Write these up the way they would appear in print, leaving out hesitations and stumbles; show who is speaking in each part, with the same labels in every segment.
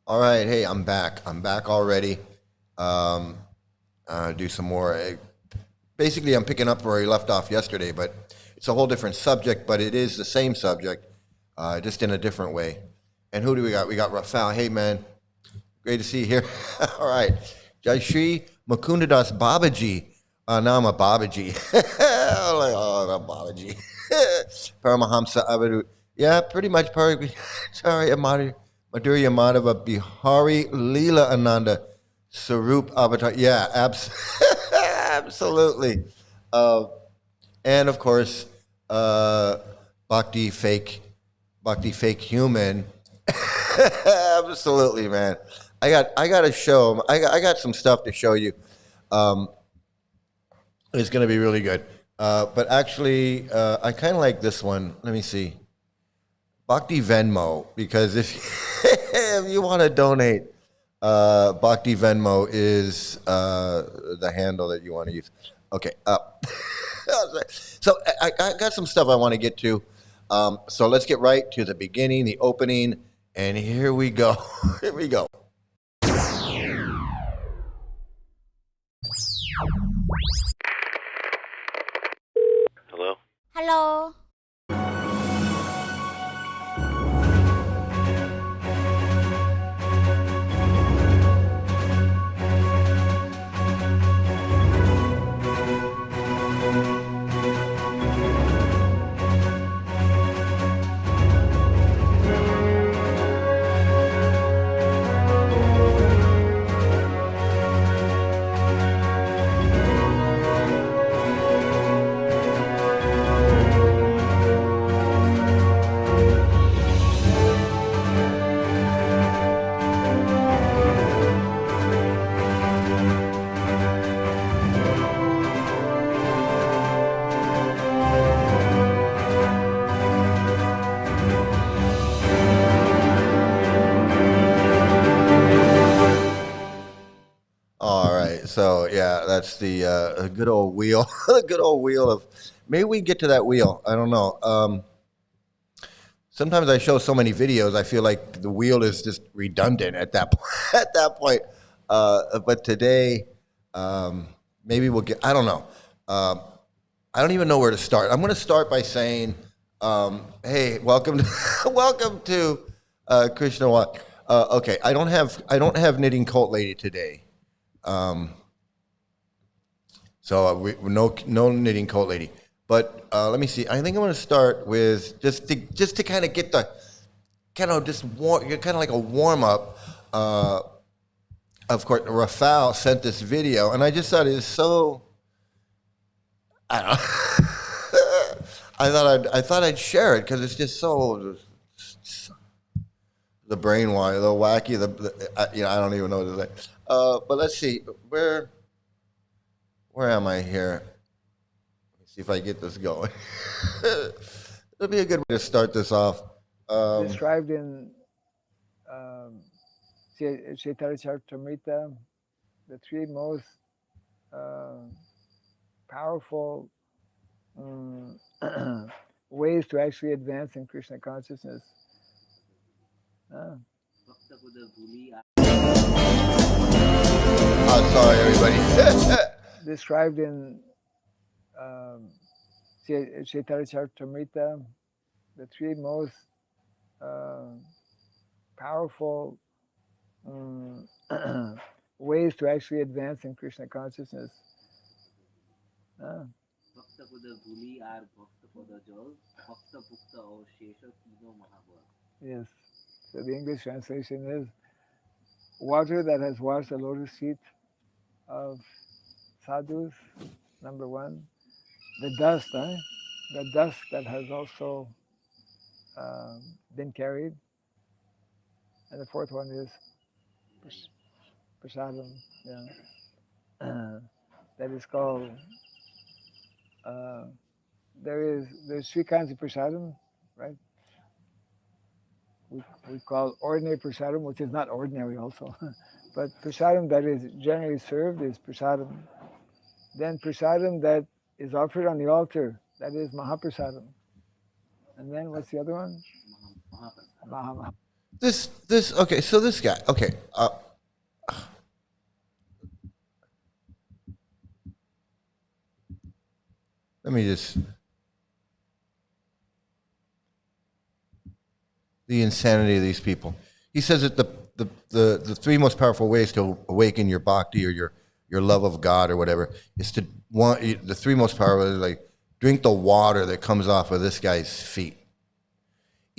Speaker 1: All right, hey, I'm back. I'm back already. Um, do some more. Basically, I'm picking up where we left off yesterday, but it's a whole different subject, but it is the same subject, just in a different way. And who do we got? We got Rafal. Hey, man, great to see you here. All right, Jai Shri Mukundadas Babaji. Now I'm a Babaji. Oh, I'm a Babaji. Paramahamsa Avadu. Yeah, pretty much. Sorry, Madhurya Madhava Bihari Leela Ananda Sarup Avatar. Yeah, absolutely. Uh, and of course, uh, Bhakti fake, Bhakti fake human. Absolutely, man. I got to show. I got some stuff to show you. Um, it's going to be really good. But actually, I kind of like this one. Let me see. Bhakti Venmo, because if if you want to donate, Bhakti Venmo is the handle that you want to use. Okay. So I got some stuff I want to get to. So let's get right to the beginning, the opening, and here we go. Here we go.
Speaker 2: Hello?
Speaker 3: Hello.
Speaker 1: All right, so yeah, that's the good old wheel, the good old wheel of. Maybe we get to that wheel. I don't know. Sometimes I show so many videos, I feel like the wheel is just redundant at that point. At that point, but today, maybe we'll get. I don't know. Um, I don't even know where to start. I'm going to start by saying, "Hey, welcome, to, welcome to Krishna Walk." Okay, I don't have knitting cult lady today. Um, so no knitting cult lady. But let me see. I think I'm going to start with just to kind of get the kind of just kind of like a warm up. Of course, Rafal sent this video, and I just thought it was so. I don't know. I thought I'd share it because it's just so the brainwash, the wacky, I don't even know what to say. But let's see where am I here? Let me see if I get this going. It'll be a good way to start this off.
Speaker 4: Described in Chaitanya Charitamrita, the three most powerful ways to actually advance in Krishna consciousness.
Speaker 1: Sorry, everybody.
Speaker 4: Described in Chaitanya Charitamrita, the three most powerful ways to actually advance in Krishna consciousness. Yes. So the English translation is water that has washed the lotus feet of sadhus, number one. The dust that has also been carried. And the fourth one is prasadam. Yeah. That is called, there's three kinds of prasadam, right? We call ordinary prasadam, which is not ordinary also. But prasadam that is generally served is prasadam. Then prasadam that is offered on the altar, that is mahaprasadam. And then what's the other one? Maha.
Speaker 1: Okay, so this guy, okay, let me just, the insanity of these people. He says that the three most powerful ways to awaken your bhakti or your love of God or whatever is to the three most powerful is like drink the water that comes off of this guy's feet.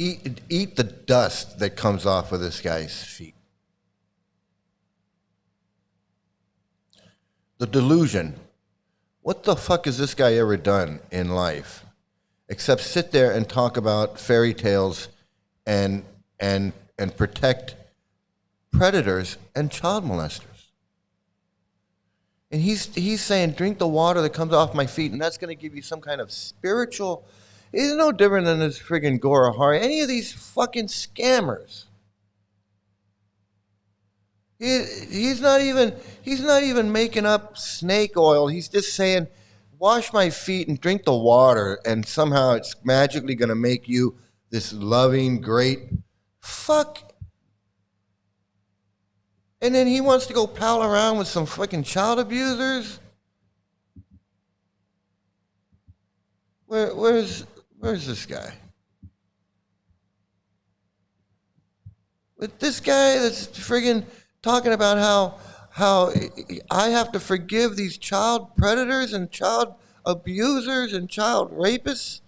Speaker 1: Eat the dust that comes off of this guy's feet. The delusion. What the fuck has this guy ever done in life except sit there and talk about fairy tales and protect predators and child molesters? And he's saying, drink the water that comes off my feet, and that's going to give you some kind of spiritual. It's no different than this friggin' Gora Hare, any of these fucking scammers. He's not even making up snake oil. He's just saying, wash my feet and drink the water, and somehow it's magically going to make you this loving, great fuck. And then he wants to go pal around with some fucking child abusers. Where's this guy? With this guy that's friggin' talking about how I have to forgive these child predators and child abusers and child rapists,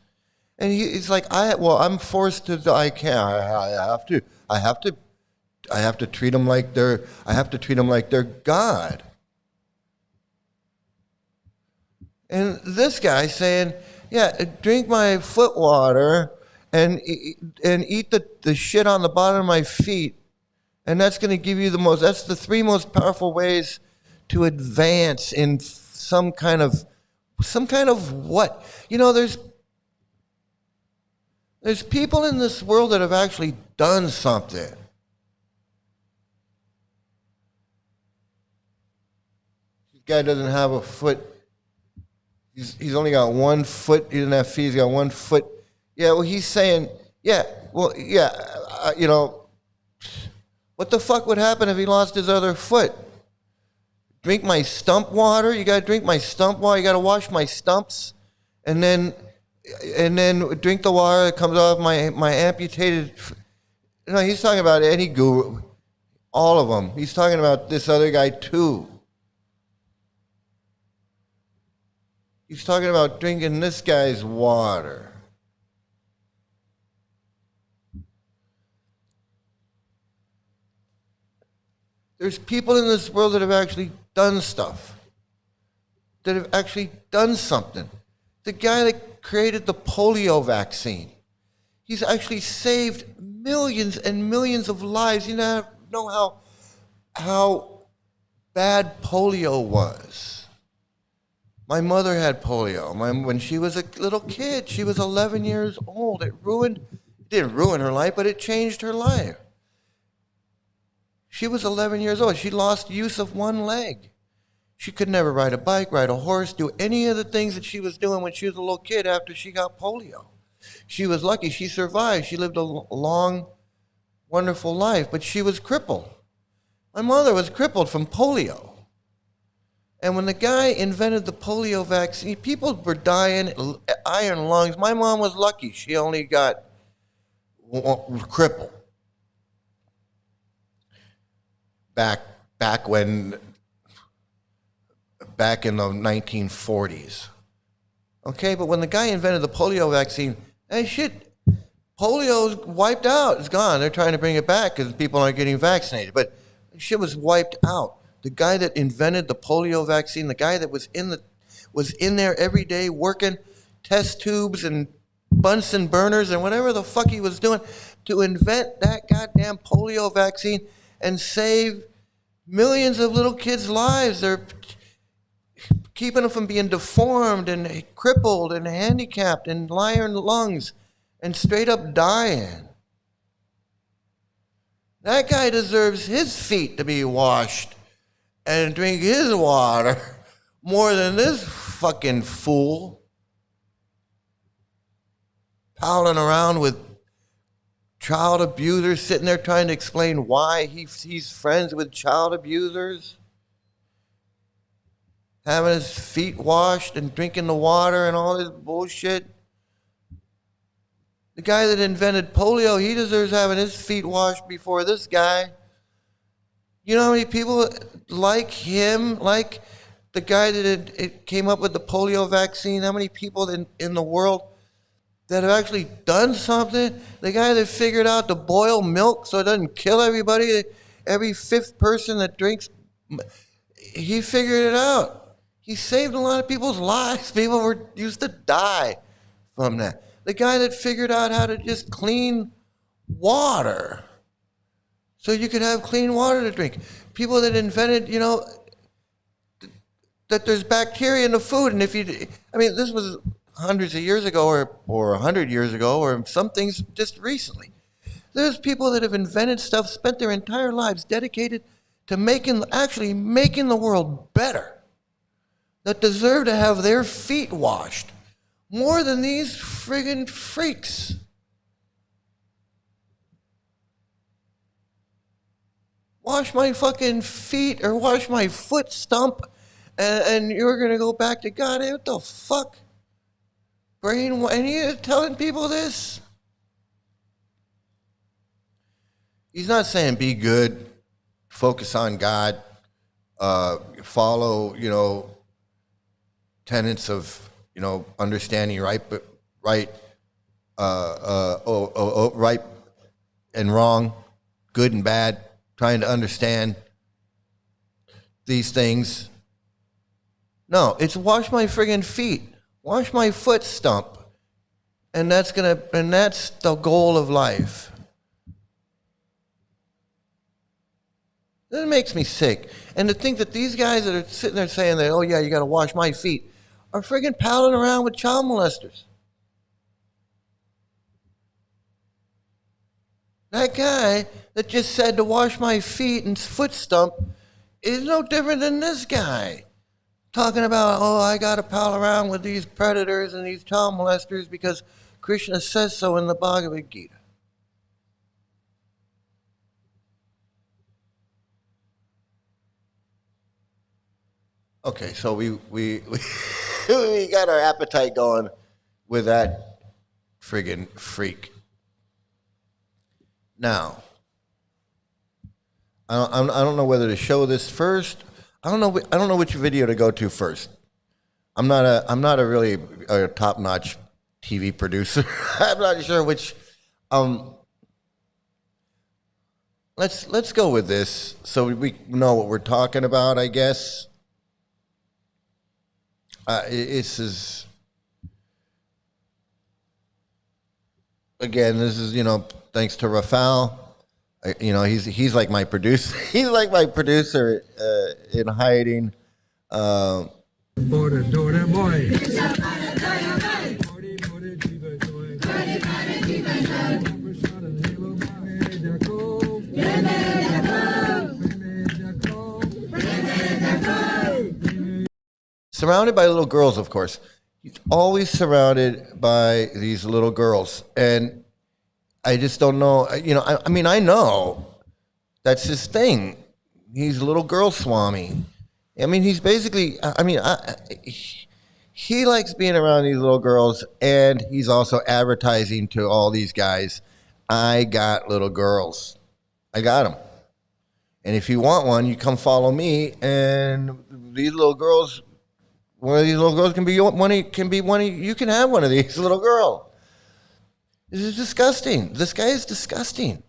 Speaker 1: and he's like, I'm forced to. I can't. I have to treat them like they're God. And this guy saying, yeah, drink my foot water and eat the shit on the bottom of my feet, and that's going to give you that's the three most powerful ways to advance in some kind of what? You know, there's people in this world that have actually done something. This guy doesn't have a foot. He's only got 1 foot. He doesn't have feet. He's got 1 foot. Yeah, well, he's saying, you know, what the fuck would happen if he lost his other foot? Drink my stump water? You got to drink my stump water. You got to wash my stumps, and then drink the water that comes off my amputated. You know, he's talking about any guru, all of them. He's talking about this other guy too. He's talking about drinking this guy's water. There's people in this world that have actually done stuff, that have actually done something. The guy that created the polio vaccine, he's actually saved millions and millions of lives. You know how bad polio was. My mother had polio. When she was a little kid, she was 11 years old. It didn't ruin her life, but it changed her life. She was 11 years old. She lost use of 1 leg. She could never ride a bike, ride a horse, do any of the things that she was doing when she was a little kid after she got polio. She was lucky. She survived. She lived a long, wonderful life, but she was crippled. My mother was crippled from polio. And when the guy invented the polio vaccine, people were dying, iron lungs. My mom was lucky. She only got crippled. Back in the 1940s. Okay, but when the guy invented the polio vaccine, hey, shit, polio's wiped out. It's gone. They're trying to bring it back because people aren't getting vaccinated. But shit was wiped out. The guy that invented the polio vaccine, the guy that was in there every day working test tubes and Bunsen burners and whatever the fuck he was doing to invent that goddamn polio vaccine and save millions of little kids' lives. They're keeping them from being deformed and crippled and handicapped and iron lungs and straight up dying. That guy deserves his feet to be washed and drink his water more than this fucking fool palling around with child abusers sitting there trying to explain why he's friends with child abusers, having his feet washed and drinking the water and all this bullshit. The guy that invented polio, he deserves having his feet washed before this guy. You know how many people like him, like the guy that it came up with the polio vaccine? How many people in the world that have actually done something? The guy that figured out to boil milk so it doesn't kill everybody, every fifth person that drinks, he figured it out. He saved a lot of people's lives. People used to die from that. The guy that figured out how to just clean water so you could have clean water to drink. People that invented, that there's bacteria in the food. And this was hundreds of years ago or 100 years ago, or some things just recently. There's people that have invented stuff, spent their entire lives dedicated to making the world better, that deserve to have their feet washed more than these friggin' freaks. Wash my fucking feet or wash my foot stump and you're gonna go back to God. What the fuck? And you're telling people this? He's not saying be good, focus on God, follow, tenets of, understanding right and wrong, good and bad, trying to understand these things. No, it's wash my friggin' feet, wash my foot stump, and that's the goal of life. That makes me sick. And to think that these guys that are sitting there saying that, oh yeah, you got to wash my feet, are friggin' palling around with child molesters. That guy that just said to wash my feet and foot stump is no different than this guy talking about, oh, I got to pal around with these predators and these child molesters because Krishna says so in the Bhagavad Gita. Okay, so we we got our appetite going with that friggin' freak. Now, I don't know whether to show this first. I don't know which video to go to first. I'm not a really top-notch TV producer. I'm not sure which. Let's go with this so we know what we're talking about, I guess. This is thanks to Rafal. He's like my producer. He's like my producer in hiding. Surrounded by little girls, of course. He's always surrounded by these little girls. And I just don't know, I know that's his thing. He's a little girl Swami. He's basically, he likes being around these little girls, and he's also advertising to all these guys, I got little girls. I got them. And if you want one, you come follow me, and these little girls, one of these little girls can be one. You can have one of these little girls. This is disgusting. This guy is disgusting.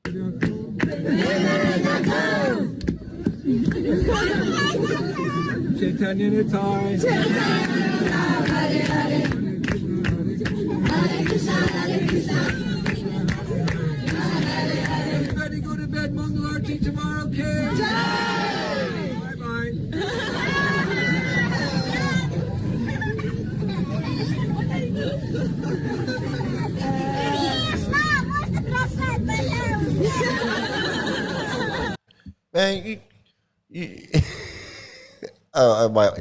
Speaker 3: Everybody go to bed. Mangal Arti tomorrow, kids.
Speaker 1: Man,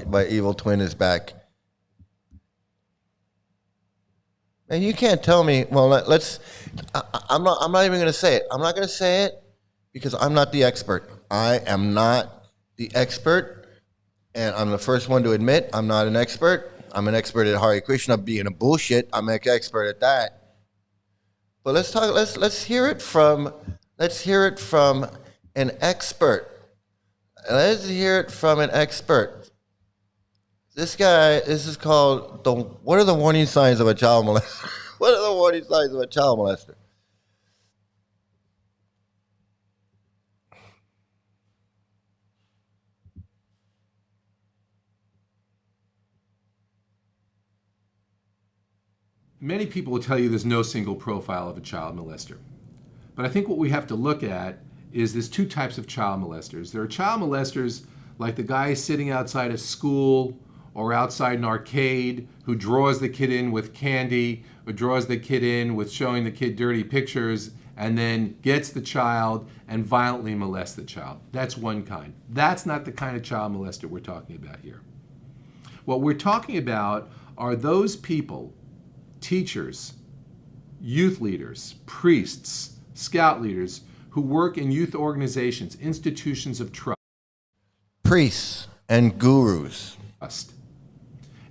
Speaker 1: my evil twin is back. And you can't tell me. Well, let's. I'm not. I'm not even going to say it. I'm not going to say it because I'm not the expert. I am not the expert, and I'm the first one to admit I'm not an expert. I'm an expert at Hare Krishna being a bullshit. I'm an expert at that. But let's talk. Let's hear it from. Let's hear it from an expert. Let's hear it from an expert. This guy. This is called the. What are the warning signs of a child molester? What are the warning signs of a child molester?
Speaker 5: Many people will tell you there's no single profile of a child molester. But I think what we have to look at is there's two types of child molesters. There are child molesters like the guy sitting outside a school or outside an arcade who draws the kid in with candy or draws the kid in with showing the kid dirty pictures and then gets the child and violently molests the child. That's one kind. That's not the kind of child molester we're talking about here. What we're talking about are those people, teachers, youth leaders, priests, scout leaders who work in youth organizations, institutions of trust.
Speaker 1: Priests and gurus.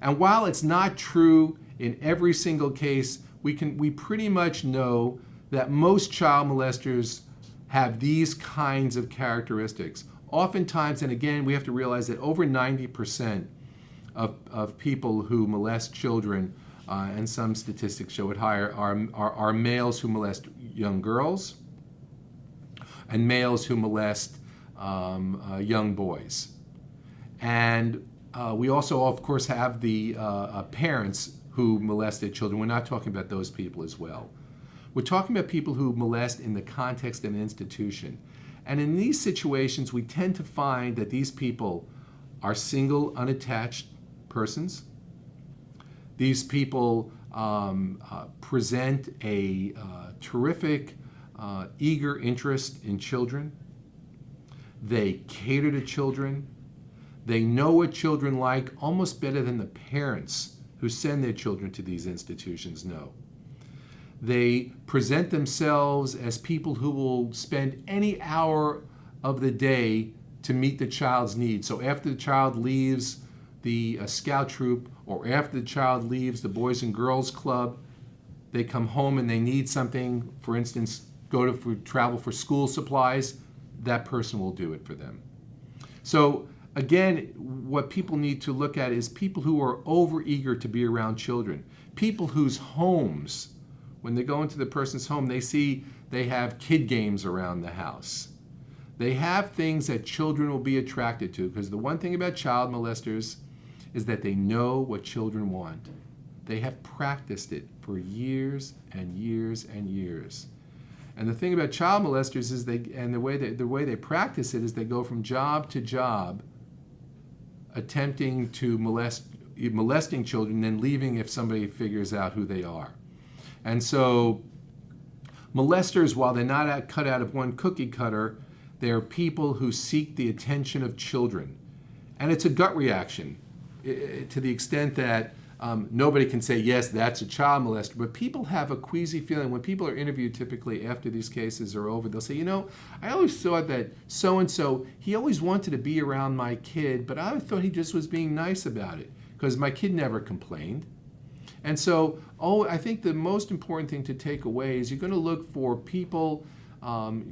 Speaker 5: And while it's not true in every single case, we pretty much know that most child molesters have these kinds of characteristics. Oftentimes, and again, we have to realize that over 90% of people who molest children, and some statistics show it higher, are males who molest young girls and males who molest young boys. And we also, of course, have the parents who molest their children. We're not talking about those people as well. We're talking about people who molest in the context of an institution. And in these situations, we tend to find that these people are single, unattached persons. These people present a terrific, eager interest in children. They cater to children. They know what children like almost better than the parents who send their children to these institutions know. They present themselves as people who will spend any hour of the day to meet the child's needs. So after the child leaves the scout troop, or after the child leaves the Boys and Girls Club, they come home and they need something, for instance, travel for school supplies, that person will do it for them. So again, what people need to look at is people who are overeager to be around children, people whose homes, when they go into the person's home, they see they have kid games around the house. They have things that children will be attracted to, because the one thing about child molesters is that they know what children want. They have practiced it for years and years and years. And the thing about child molesters is the way they practice it is they go from job to job, attempting to molesting children, then leaving if somebody figures out who they are. And so molesters, while they're not cut out of one cookie cutter, they're people who seek the attention of children. And it's a gut reaction to the extent that nobody can say, yes, that's a child molester, but people have a queasy feeling. When people are interviewed typically after these cases are over, they'll say, you know, I always thought that so-and-so, he always wanted to be around my kid, but I thought he just was being nice about it because my kid never complained. And so, I think the most important thing to take away is you're going to look for people,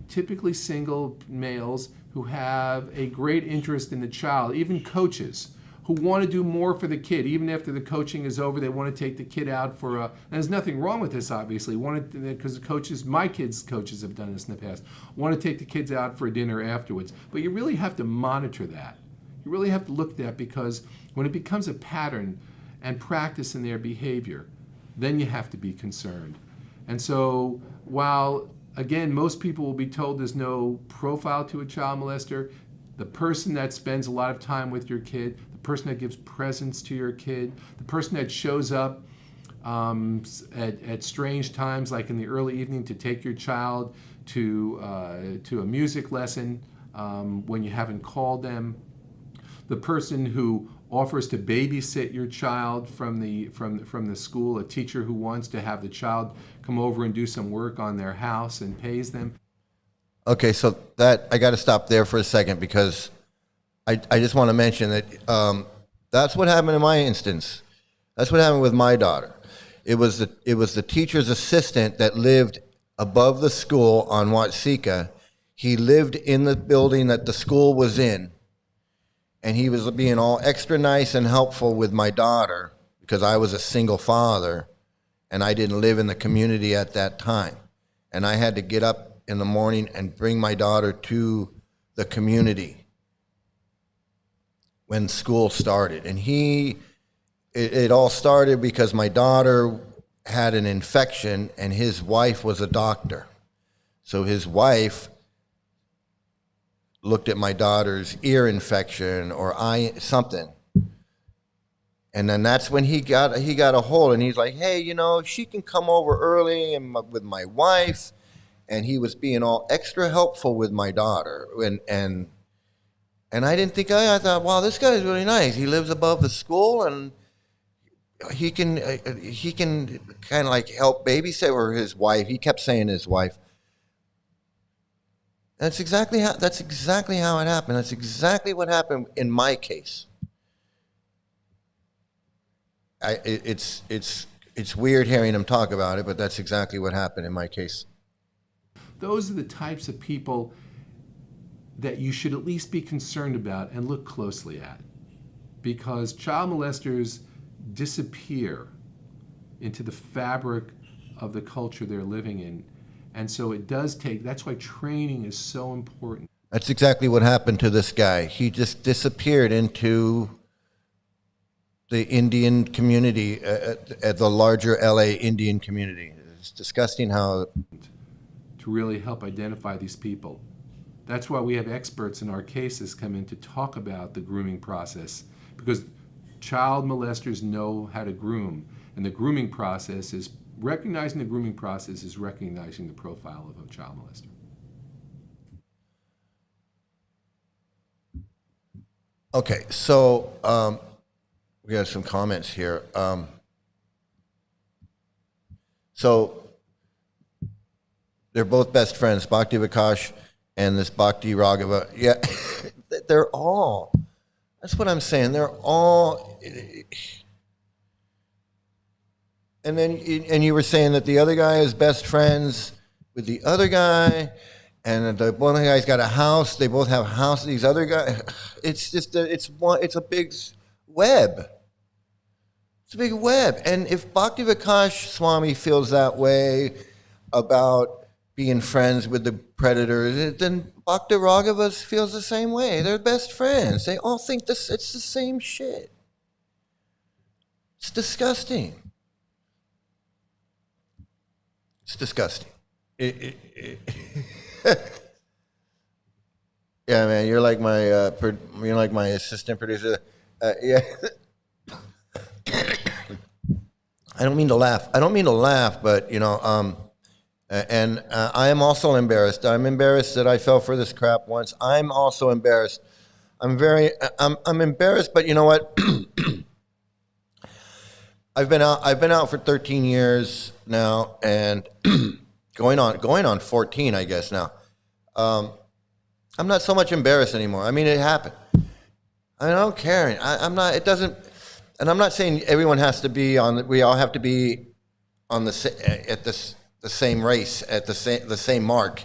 Speaker 5: typically single males, who have a great interest in the child, even coaches who want to do more for the kid. Even after the coaching is over, they want to take the kid out for and there's nothing wrong with this, obviously, because coaches, my kids' coaches have done this in the past, want to take the kids out for dinner afterwards. But you really have to monitor that. You really have to look at that, because when it becomes a pattern and practice in their behavior, then you have to be concerned. And so while, again, most people will be told there's no profile to a child molester, the person that spends a lot of time with your kid, the person that gives presents to your kid, the person that shows up at strange times, like in the early evening, to take your child to a music lesson when you haven't called them, the person who offers to babysit your child from the school, a teacher who wants to have the child come over and do some work on their house and pays them.
Speaker 1: Okay, so that I got to stop there for a second, because I just want to mention that that's what happened in my instance. That's what happened with my daughter. It was the teacher's assistant that lived above the school on Watsika. He lived in the building that the school was in, and he was being all extra nice and helpful with my daughter because I was a single father and I didn't live in the community at that time. And I had to get up in the morning and bring my daughter to the community when school started. And it all started because my daughter had an infection and his wife was a doctor. So his wife looked at my daughter's ear infection or eye something. And then that's when he got a hold, and he's like, hey, she can come over early and with my wife. And he was being all extra helpful with my daughter. And I didn't think, I thought, wow, this guy is really nice. He lives above the school, and he can kind of like help babysit, or his wife. He kept saying his wife. That's exactly how it happened. That's exactly what happened in my case. It's weird hearing him talk about it, but that's exactly what happened in my case.
Speaker 5: Those are the types of people that you should at least be concerned about and look closely at, because child molesters disappear into the fabric of the culture they're living in. And so it does that's why training is so important.
Speaker 1: That's exactly what happened to this guy. He just disappeared into the Indian community, at the larger LA Indian community. It's disgusting how...
Speaker 5: To really help identify these people. That's why we have experts in our cases come in to talk about the grooming process, because child molesters know how to groom, and the grooming process is recognizing the profile of a child molester.
Speaker 1: Okay, so we have some comments here. So they're both best friends, Bhakti Vikasa and this Bhakti Raghava. Yeah, they're all. That's what I'm saying. They're all. And then, you were saying that the other guy is best friends with the other guy, and the one guy's got a house. They both have a house. These other guys, it's just it's a big web. It's a big web. And if Bhakti Vikasa Swami feels that way about being friends with the predators, then Bhakti Raghava feels the same way. They're best friends. They all think it's the same shit. It's disgusting. It's disgusting. Yeah, man, you're like my assistant producer. Yeah. I don't mean to laugh, but and I am also embarrassed. I'm embarrassed that I fell for this crap once. I'm also embarrassed. I'm embarrassed, but you know what? I've been out for 13 years now, and going on 14, I guess now. I'm not so much embarrassed anymore. I mean, it happened. I don't care. I'm not. It doesn't. And I'm not saying everyone has to be on. We all have to be on the same race at the same mark.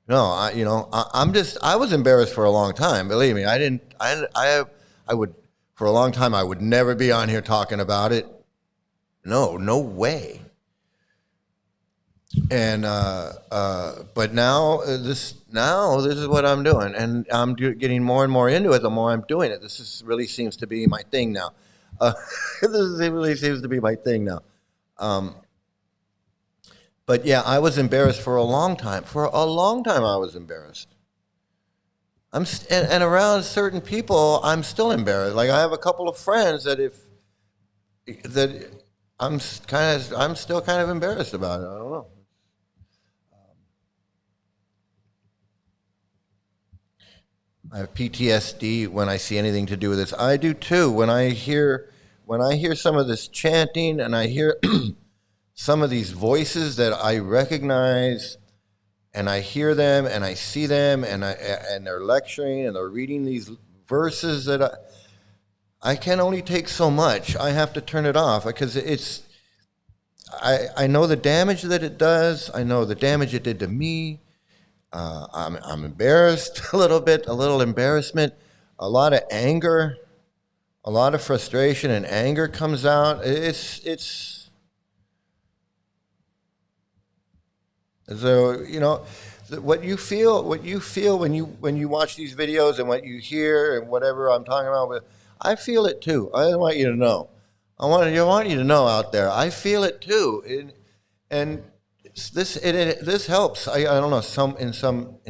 Speaker 1: No, I was embarrassed for a long time. Believe me, I would for a long time. I would never be on here talking about it. No way. And but now this is what I'm doing, and I'm getting more and more into it. The more I'm doing it, really seems to be my thing now. It really seems to be my thing now. But yeah, I was embarrassed for a long time. For a long time, I was embarrassed. And around certain people, I'm still embarrassed. Like I have a couple of friends that I'm still kind of embarrassed about it. I don't know. I have PTSD when I see anything to do with this. I do too. When I hear some of this chanting and I hear some of these voices that I recognize, and I hear them and I see them and they're lecturing and they're reading these verses that I can only take so much. I have to turn it off because I know the damage that it does. I know the damage it did to me. I'm embarrassed a little embarrassment, a lot of anger, a lot of frustration and anger comes out. It's so, you know, what you feel when you watch these videos and what you hear and whatever I'm talking about, I feel it too. I want you to know. I want you to know out there. I feel it too, and this helps. I don't know, in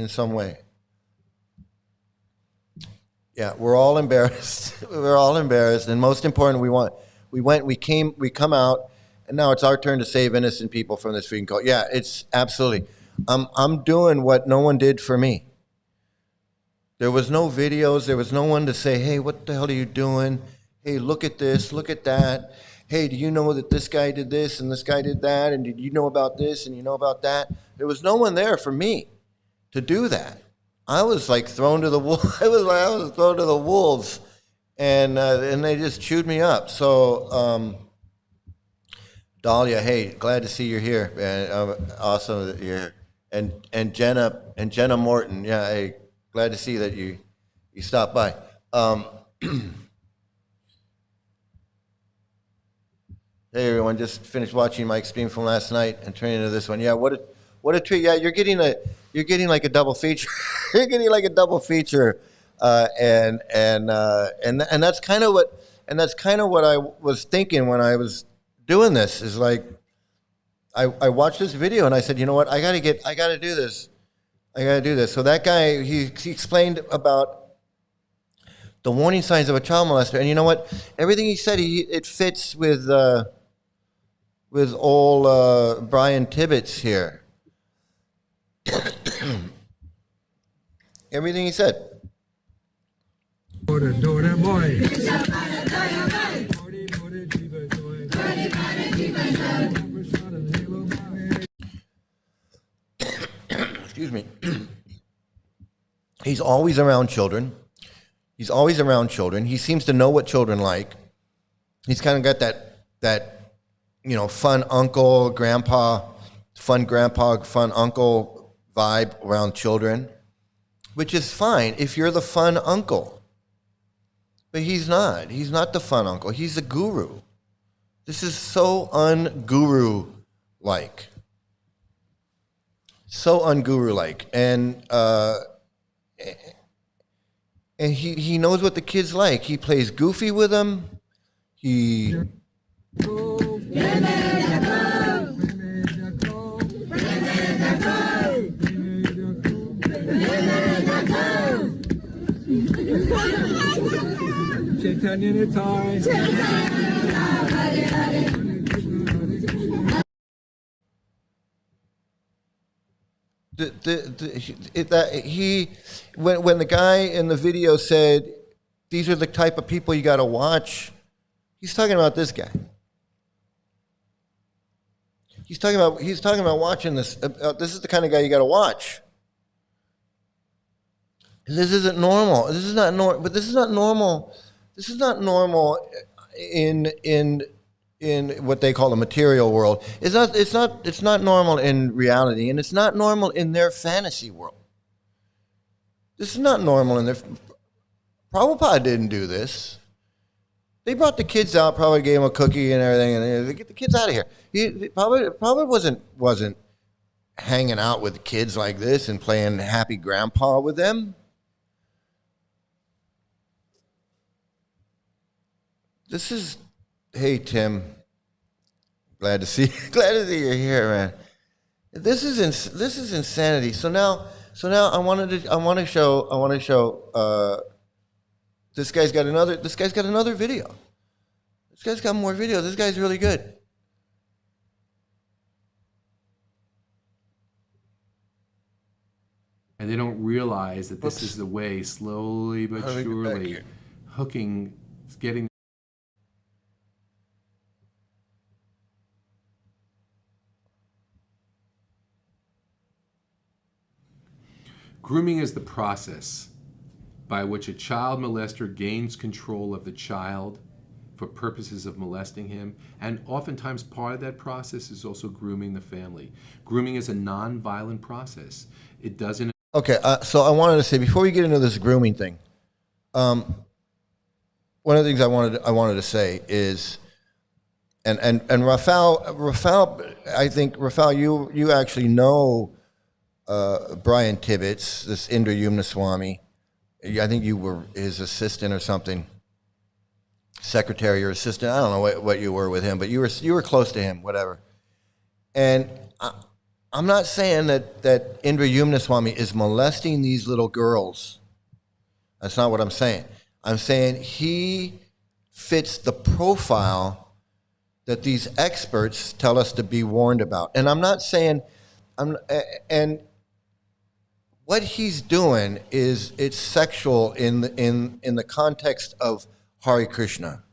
Speaker 1: some way. Yeah, we're all embarrassed. We're all embarrassed, and most important, we come out, and now it's our turn to save innocent people from this freaking cult. Yeah, it's absolutely. I'm doing what no one did for me. There was no videos. There was no one to say, "Hey, what the hell are you doing? Hey, look at this, look at that. Hey, do you know that this guy did this and this guy did that? And did you know about this and you know about that?" There was no one there for me to do that. I was like thrown to the I was thrown to the wolves, and they just chewed me up. So, Dahlia, hey, glad to see you're here, man. Awesome that you're here. And Jenna Morton, yeah, hey, glad to see that you stopped by. Hey everyone, just finished watching my stream from last night and turning into this one. Yeah, what a treat. Yeah, you're getting like a double feature. You're getting like a double feature, and that's kind of what I was thinking when I was doing this. Is like I watched this video and I said, you know what, I gotta do this. So that guy he explained about the warning signs of a child molester, and you know what, everything he said it fits with old Brian Tibbetts here. Everything he said. Excuse me. He's always around children. He seems to know what children like. He's kind of got that you know, fun uncle, fun uncle vibe around children, which is fine if you're the fun uncle. But he's not. He's not the fun uncle. He's a guru. This is so unguru-like. So unguru-like. And he knows what the kids like. He plays goofy with them. When the guy in the video said, "These are the type of people you got to watch," he's talking about this guy. He's talking about watching this. This is the kind of guy you got to watch. This isn't normal. This is not normal. But this is not normal. This is not normal in what they call the material world. It's not normal in reality, and it's not normal in their fantasy world. This is not normal in their. Prabhupada didn't do this. They brought the kids out, probably gave them a cookie and everything, and they get the kids out of here. Probably wasn't hanging out with kids like this and playing happy grandpa with them. This is, hey Tim, glad to see you're here, man. This is insanity. So now I want to show. This guy's got another video. This guy's got more video. This guy's really good.
Speaker 5: And they don't realize that this is the way, slowly but
Speaker 1: How do we get back
Speaker 5: surely,
Speaker 1: here?
Speaker 5: hooking, getting. Grooming is the process by which a child molester gains control of the child for purposes of molesting him, and oftentimes part of that process is also grooming the family. Grooming is a non-violent process. It doesn't.
Speaker 1: Okay, so I wanted to say before we get into this grooming thing, one of the things I wanted to say is, and Rafael, I think Rafael, you actually know Brian Tibbetts, this Indrayumna Swami. I think you were his assistant or something, secretary or assistant. I don't know what you were with him, but you were close to him, whatever. And I'm not saying that Indrayumna Swami is molesting these little girls. That's not what I'm saying. I'm saying he fits the profile that these experts tell us to be warned about. And I'm not saying, and what he's doing is it's sexual in the context of Hare Krishna.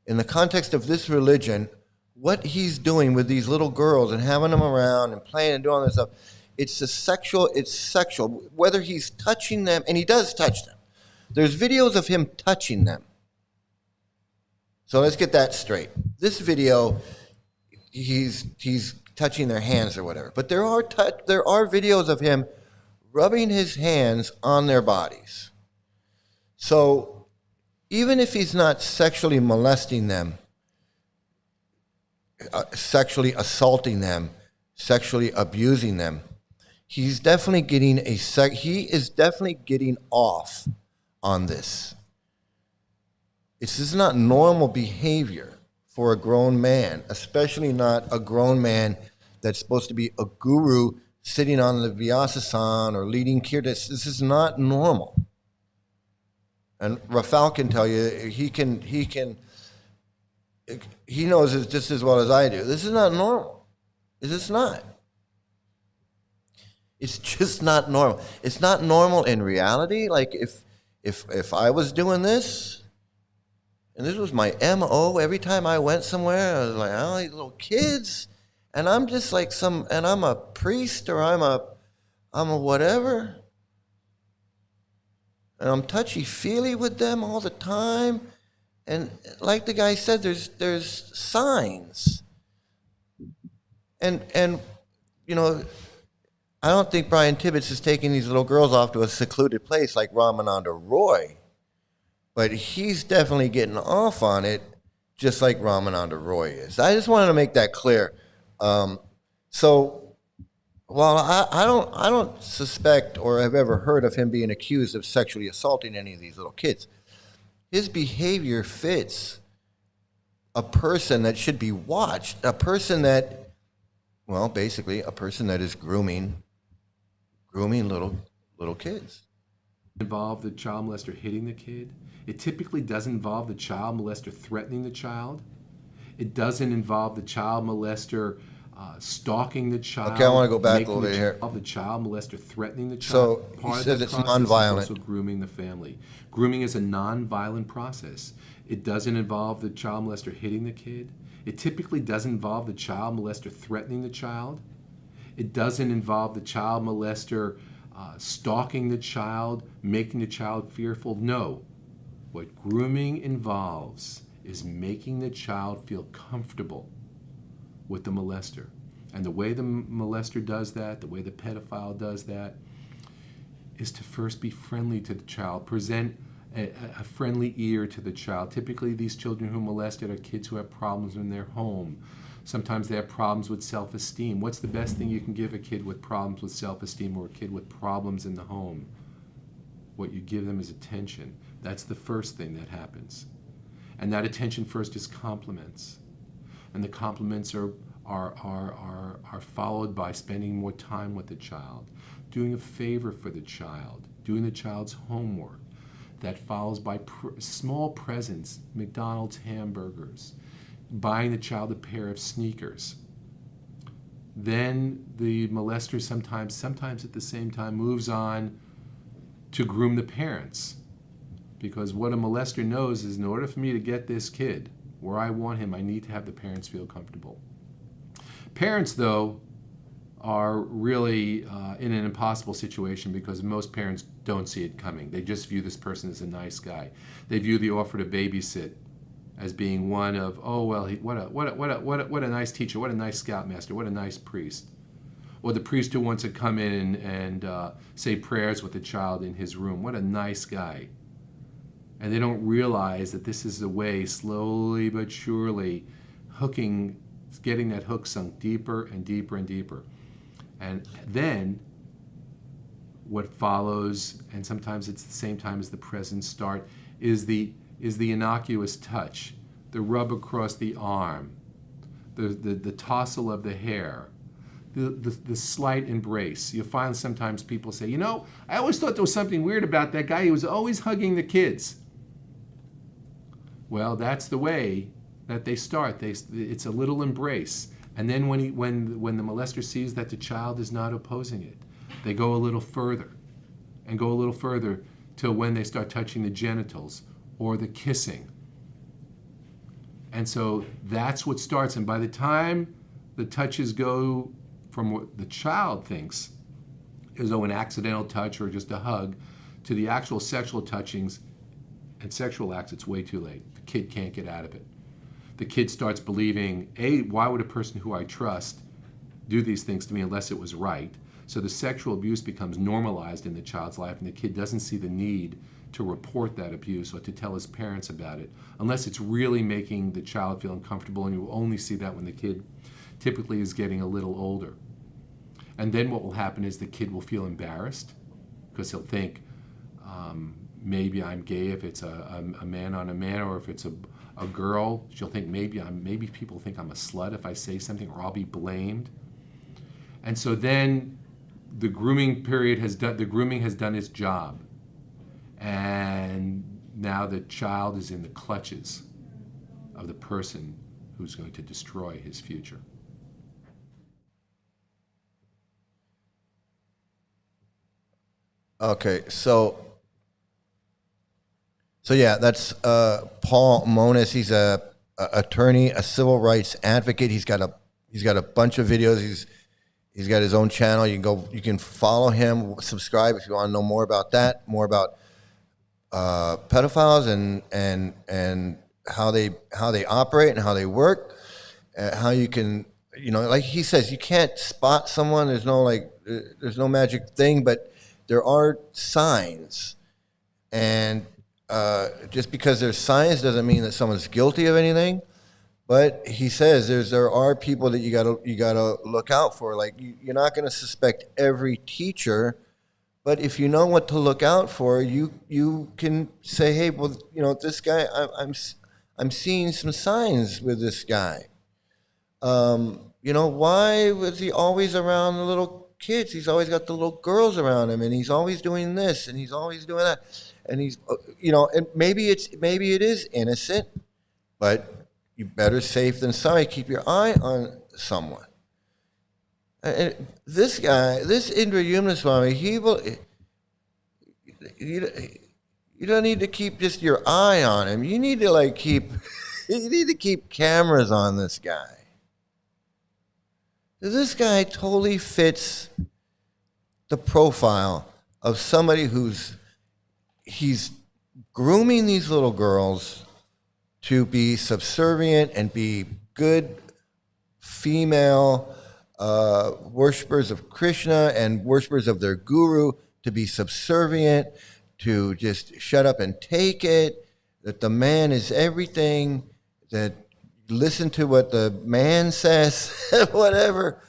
Speaker 1: In the context of this religion, what he's doing with these little girls and having them around and playing and doing all this stuff, it's sexual. Whether he's touching them, and he does touch them. There's videos of him touching them. So let's get that straight. This video, he's touching their hands or whatever. But there are videos of him rubbing his hands on their bodies. So even if he's not sexually molesting them, sexually assaulting them, sexually abusing them, he's definitely getting he is definitely getting off on this. This is not normal behavior for a grown man, especially not a grown man that's supposed to be a guru sitting on the Vikasa or leading kirtas. This is not normal. And Rafael can tell you, he knows it just as well as I do. This is not normal. This is not. It's just not normal. It's not normal in reality. Like if I was doing this, and this was my MO, every time I went somewhere, I was like, oh, these little kids, and I'm just like and I'm a priest or I'm a whatever, and I'm touchy-feely with them all the time, and like the guy said, there's signs, and you know, I don't think Brian Tibbetts is taking these little girls off to a secluded place like Ramananda Roy, but he's definitely getting off on it, just like Ramananda Roy is. I just wanted to make that clear. So, while I don't suspect or have ever heard of him being accused of sexually assaulting any of these little kids, his behavior fits a person that should be watched, a person that, well, basically a person that is grooming little kids.
Speaker 5: Involve the child molester hitting the kid. It typically doesn't involve the child molester threatening the child. It doesn't involve the child molester stalking the child.
Speaker 1: Okay, I want to go back a little bit here.
Speaker 5: The child molester threatening the child.
Speaker 1: So he says it's nonviolent.
Speaker 5: Also grooming the family. Grooming is a nonviolent process. It doesn't involve the child molester hitting the kid. It typically doesn't involve the child molester threatening the child. It doesn't involve the child molester stalking the child, making the child fearful. No. What grooming involves is making the child feel comfortable with the molester. And the way the molester does that, the way the pedophile does that, is to first be friendly to the child, present a friendly ear to the child. Typically, these children who are molested are kids who have problems in their home. Sometimes they have problems with self-esteem. What's the best thing you can give a kid with problems with self-esteem or a kid with problems in the home? What you give them is attention. That's the first thing that happens. And that attention first is compliments. And the compliments are followed by spending more time with the child, doing a favor for the child, doing the child's homework. That follows by small presents, McDonald's hamburgers, buying the child a pair of sneakers. then the molester sometimes at the same time moves on to groom the parents. Because what a molester knows is in order for me to get this kid where I want him, I need to have the parents feel comfortable. Parents, though, are really in an impossible situation because most parents don't see it coming. They just view this person as a nice guy. They view the offer to babysit as being one of, oh well, what a nice teacher, what a nice scoutmaster, what a nice priest, or the priest who wants to come in and say prayers with the child in his room. What a nice guy. And they don't realize that this is the way, slowly but surely, getting that hook sunk deeper and deeper and deeper. And then what follows, and sometimes it's the same time as the present start, is the innocuous touch, the rub across the arm, the tousle of the hair, the slight embrace. You'll find sometimes people say, I always thought there was something weird about that guy. He was always hugging the kids. Well, that's the way that they start. It's a little embrace. And then when the molester sees that the child is not opposing it, they go a little further and go a little further till when they start touching the genitals or the kissing. And so that's what starts. And by the time the touches go from what the child thinks as though an accidental touch or just a hug to the actual sexual touchings and sexual acts, it's way too late. The kid can't get out of it. The kid starts believing, why would a person who I trust do these things to me unless it was right? So the sexual abuse becomes normalized in the child's life, and the kid doesn't see the need to report that abuse or to tell his parents about it, unless it's really making the child feel uncomfortable, and you will only see that when the kid typically is getting a little older. And then what will happen is the kid will feel embarrassed, because he'll think, maybe I'm gay if it's a man on a man, or if it's a girl, she'll think maybe people think I'm a slut if I say something, or I'll be blamed. And so then the grooming has done its job, and now the child is in the clutches of the person who's going to destroy his future.
Speaker 1: Okay, so yeah, that's Paul Mones. He's a attorney, a civil rights advocate. He's got a bunch of videos. He's got his own channel. You can follow him, subscribe if you want to know more about that, more about pedophiles and how they operate and how they work, how you can, like he says, you can't spot someone. There's no magic thing, but there are signs, and just because there's signs doesn't mean that someone's guilty of anything. But he says there are people that you gotta look out for. Like you're not gonna suspect every teacher, but if you know what to look out for, you can say, hey, well, this guy, I'm seeing some signs with this guy. Why was he always around the little kids? He's always got the little girls around him, and he's always doing this, and he's always doing that, and he's, and maybe it is innocent, but you better safe than sorry. Keep your eye on someone. And this guy, this Indrayumna Swami, you don't need to keep just your eye on him. You need to keep cameras on this guy. This guy totally fits the profile of somebody he's grooming these little girls to be subservient and be good female worshippers of Krishna and worshippers of their guru, to be subservient, to just shut up and take it, that the man is everything, that listen to what the man says, whatever.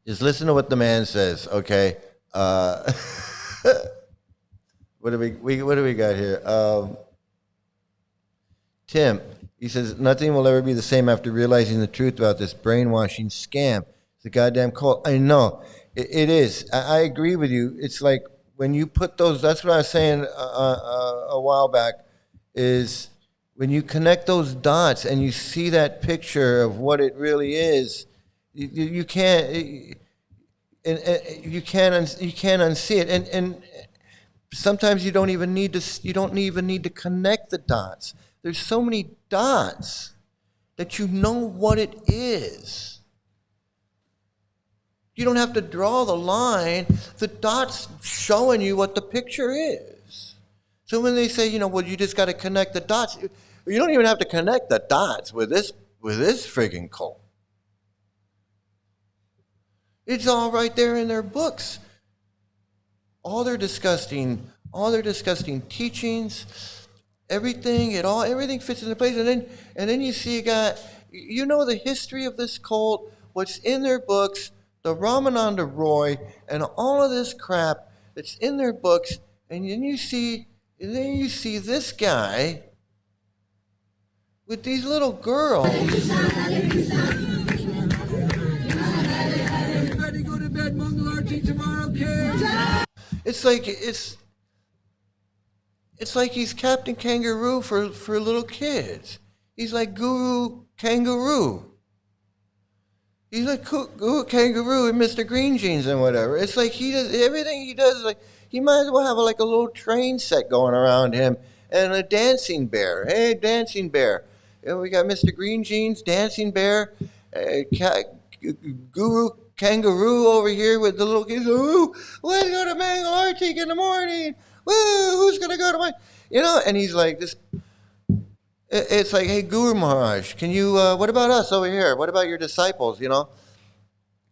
Speaker 1: Just listen to what the man says, okay? What do we got here? Tim, he says, nothing will ever be the same after realizing the truth about this brainwashing scam. It's a goddamn cult. I know. It is. I agree with you. It's like when you put those, that's what I was saying a while back, is when you connect those dots and you see that picture of what it really is, you can't unsee it. And sometimes you don't even need to connect the dots. There's so many dots that you know what it is. You don't have to draw the line. The dot's showing you what the picture is. So when they say, well, you just got to connect the dots, you don't even have to connect the dots with this friggin' cult. It's all right there in their books. All their disgusting teachings, everything fits into place. And then you see a guy, the history of this cult, what's in their books, the Ramananda Roy, and all of this crap that's in their books, and then you see this guy with these little girls.
Speaker 3: Everybody go to bed. Mangal Arti tomorrow, kids.
Speaker 1: It's like he's Captain Kangaroo for little kids. He's like Guru Kangaroo. He's like Guru Kangaroo and Mr. Green Jeans and whatever. It's like he does everything he does. Like he might as well have a little train set going around him and a dancing bear. Hey, dancing bear. And we got Mr. Green Jeans, dancing bear, Guru Kangaroo over here with the little kids. Ooh, let's go to Mangal Artik in the morning. Woo, who's gonna go to my, And he's like this. It's like, hey, Guru Maharaj, can you? What about us over here? What about your disciples?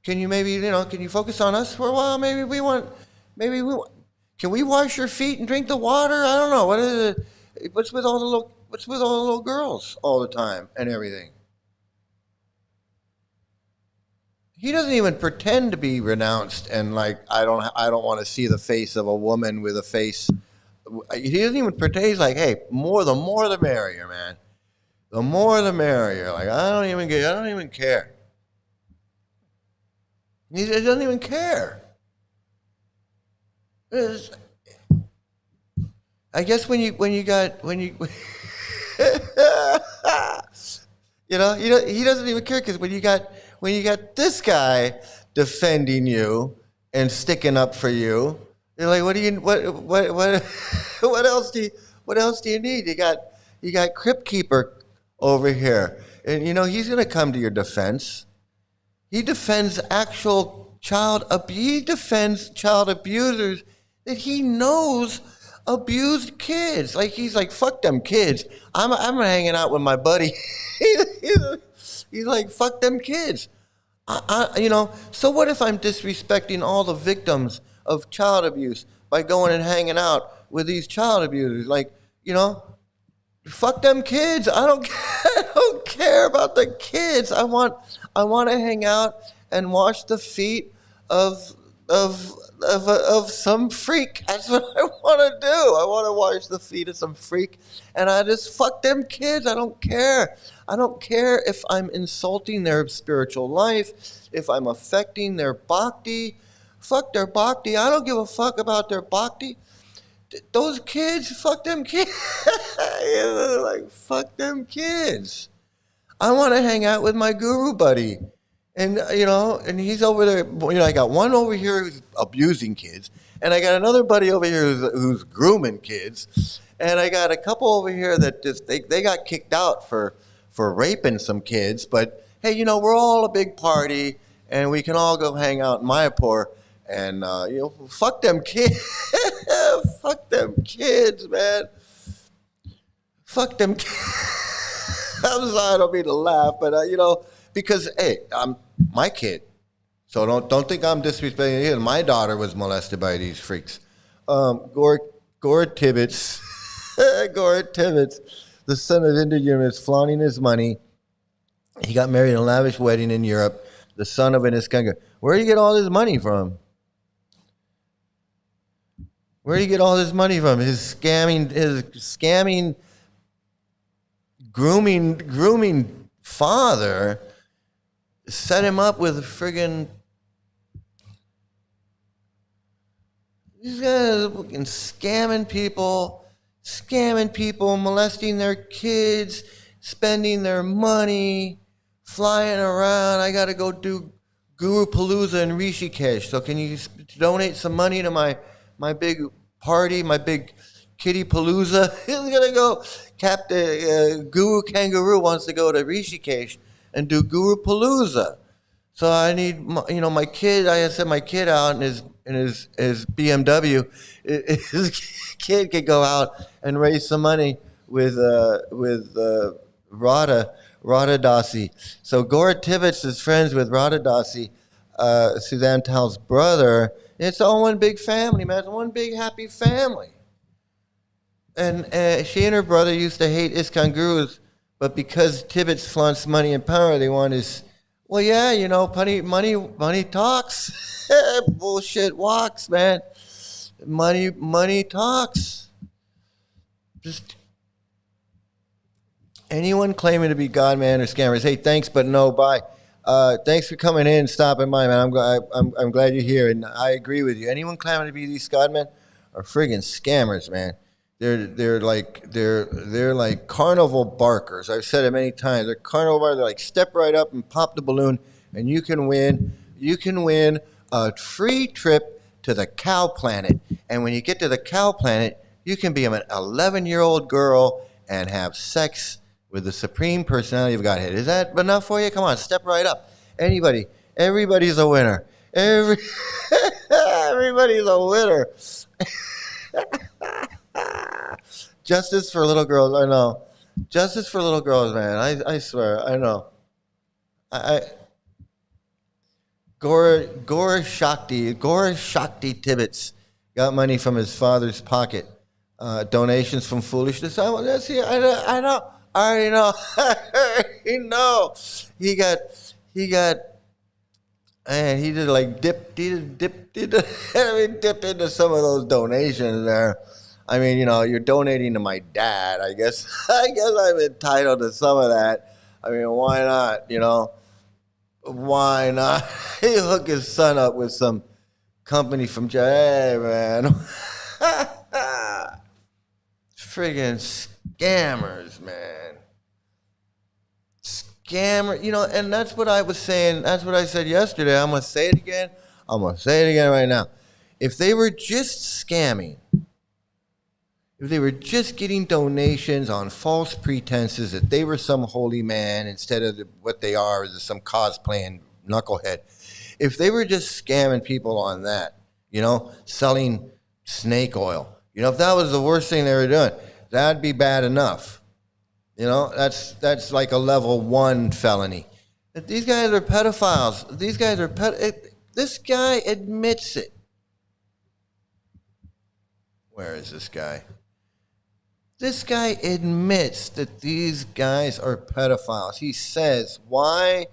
Speaker 1: Can you maybe, can you focus on us for a while? Maybe we want. Can we wash your feet and drink the water? I don't know. What is it? What's with all the little girls all the time and everything? He doesn't even pretend to be renounced and like I don't want to see the face of a woman with a face. He doesn't even pretend. He's like, hey, the more the merrier, man. The more the merrier. Like I don't even care. He doesn't even care. I guess when you he doesn't even care because when you got this guy defending you and sticking up for you, you're like, what else do you need? You got Crypt Keeper over here, and he's gonna come to your defense. He defends actual child abuse. He defends child abusers that he knows abused kids. Like he's like, fuck them kids. I'm hanging out with my buddy. He's like, fuck them kids. So what if I'm disrespecting all the victims of child abuse by going and hanging out with these child abusers? Like, fuck them kids. I don't care about the kids. I want to hang out and wash the feet of some freak. That's what I want to do. I want to wash the feet of some freak, and I just fuck them kids. I don't care. I don't care if I'm insulting their spiritual life, if I'm affecting their bhakti. Fuck their bhakti. I don't give a fuck about their bhakti. Those kids, fuck them kids. Like, fuck them kids. I want to hang out with my guru buddy. And, and he's over there. I got one over here who's abusing kids. And I got another buddy over here who's grooming kids. And I got a couple over here that just, they got kicked out for raping some kids. But, hey, we're all a big party. And we can all go hang out in Mayapur. And, fuck them kids. Fuck them kids, man. Fuck them kids. I'm sorry, I don't mean to laugh, but, because, hey, I'm my kid. So don't think I'm disrespecting you. My daughter was molested by these freaks. Gore Tibbets, the son of Indrayumna, is flaunting his money. He got married in a lavish wedding in Europe. The son of an ISKCON. Where do you get all this money from? Where do you get all this money from? His scamming, grooming father set him up with a friggin'. These guys are fucking scamming people, scamming people, molesting their kids, spending their money, flying around. I got to go do Groperpada in Rishikesh. So can you donate some money to my big party, my big kitty palooza? He's gonna go. Captain Guru Kangaroo wants to go to Rishikesh and do Groperpada. So I need, my kid. I sent my kid out in his BMW. His kid could go out and raise some money with Radha Dasi. So Gora Tibbetts is friends with Radha Dasi, Suzanne Tal's brother. It's all one big family, man. It's one big happy family. And she and her brother used to hate ISKCON gurus, but because Tibbetts flaunts money and power, they want his, well, yeah, money talks. Bullshit walks, man. Money talks. Just anyone claiming to be God, man, or scammers. Hey, thanks, but no, bye. Thanks for coming in and stopping by, man. I'm glad you're here, and I agree with you. Anyone claiming to be these Godmen are friggin' scammers, man. They're like carnival barkers. I've said it many times. They're carnival barkers. They're like, step right up and pop the balloon, and you can win. You can win a free trip to the cow planet. And when you get to the cow planet, you can be an 11-year-old girl and have sex with the supreme personality of Godhead. Is that enough for you? Come on, step right up. Everybody's a winner. Everybody's a winner. Justice for little girls, I know. Justice for little girls, man. I swear, I know. Gora Shakti Tibbetts got money from his father's pocket. Donations from foolishness. I know. I already know. I already know. He dip into some of those donations there. I mean, you're donating to my dad. I guess I'm entitled to some of that. I mean, why not? Why not? He hook his son up with some company from hey, man. Friggin' scammers, man. And that's what I was saying. That's what I said yesterday. I'm going to say it again. I'm going to say it again right now. If they were just scamming, if they were just getting donations on false pretenses that they were some holy man instead of what they are is some cosplaying knucklehead, if they were just scamming people on that, selling snake oil, if that was the worst thing they were doing, that'd be bad enough. That's like a level 1 felony. But these guys are pedophiles. These guys are this guy admits it. Where is this guy? This guy admits that these guys are pedophiles. He says, why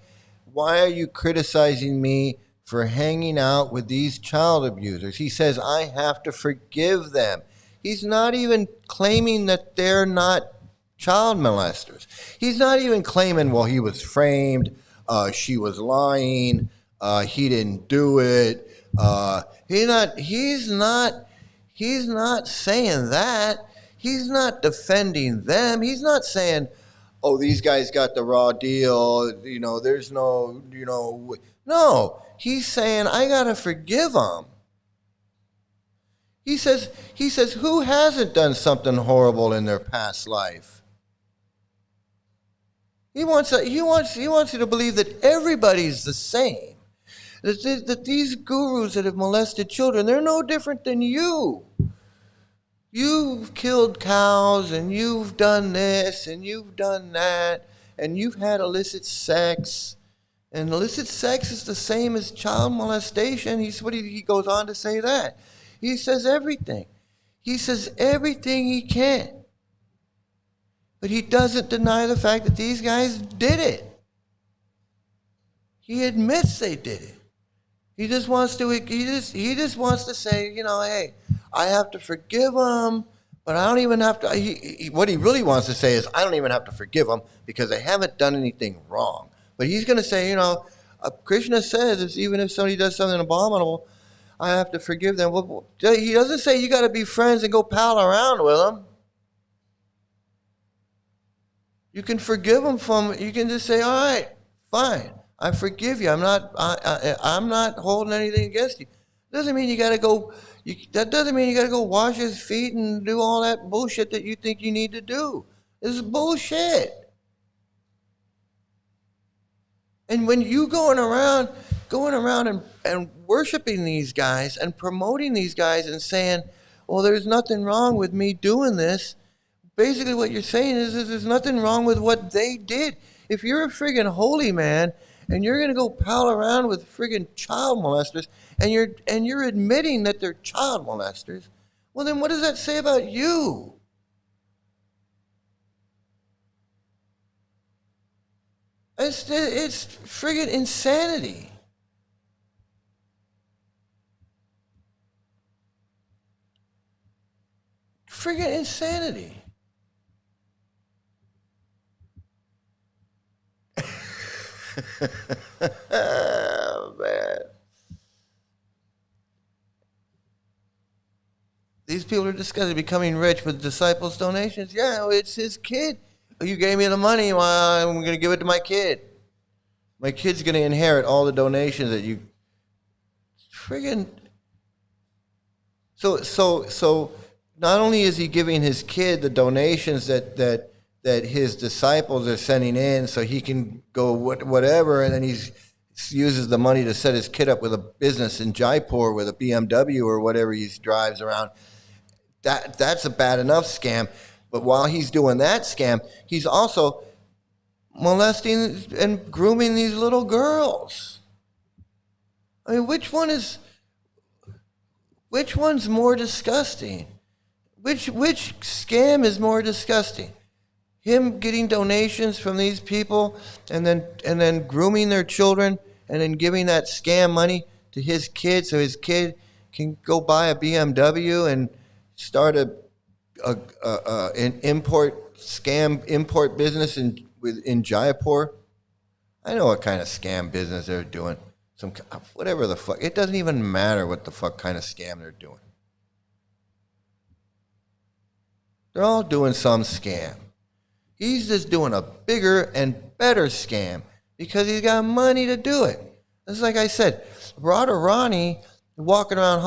Speaker 1: are you criticizing me for hanging out with these child abusers? He says, I have to forgive them. He's not even claiming that they're not child molesters. He's not even claiming, well, he was framed, she was lying, he didn't do it. He's not saying that. He's not defending them. He's not saying, oh, these guys got the raw deal. There's no, no. He's saying, I got to forgive them. He says, who hasn't done something horrible in their past life? He wants you to believe that everybody's the same. That these gurus that have molested children, they're no different than you. You've killed cows, and you've done this, and you've done that, and you've had illicit sex. And illicit sex is the same as child molestation. He goes on to say that. He says everything. He says everything he can. But he doesn't deny the fact that these guys did it. He admits they did it. He just wants to say, hey, I have to forgive them, but I don't even have to. What he really wants to say is, I don't even have to forgive them because they haven't done anything wrong. But he's going to say, Krishna says, even if somebody does something abominable, I have to forgive them. Well, he doesn't say you got to be friends and go pal around with them. You can forgive them you can just say, all right, fine, I forgive you. I'm not holding anything against you. Doesn't mean you got to go, that doesn't mean you got to go wash his feet and do all that bullshit that you think you need to do. This is bullshit. And when you going around and worshiping these guys and promoting these guys and saying, well, there's nothing wrong with me doing this, basically what you're saying is there's nothing wrong with what they did. If you're a friggin' holy man and you're gonna go pal around with friggin' child molesters and you're admitting that they're child molesters, well then what does that say about you? It's friggin' insanity. Friggin' insanity. Oh, man. These people are discussing becoming rich with disciples' donations. Yeah, it's his kid. You gave me the money, well, I'm going to give it to my kid. My kid's going to inherit all the donations that you... Friggin'... So not only is he giving his kid the donations that his disciples are sending in so he can go whatever, and then he uses the money to set his kid up with a business in Jaipur with a BMW or whatever he drives around. That's a bad enough scam. But while he's doing that scam, he's also molesting and grooming these little girls. I mean, which one's more disgusting? Which scam is more disgusting? Him getting donations from these people and then grooming their children and then giving that scam money to his kid so his kid can go buy a BMW and start an import business in Jaipur. I know what kind of scam business they're doing. Whatever the fuck. It doesn't even matter what the fuck kind of scam they're doing. They're all doing some scam. He's just doing a bigger and better scam because he's got money to do it. It's like I said, Radharani walking around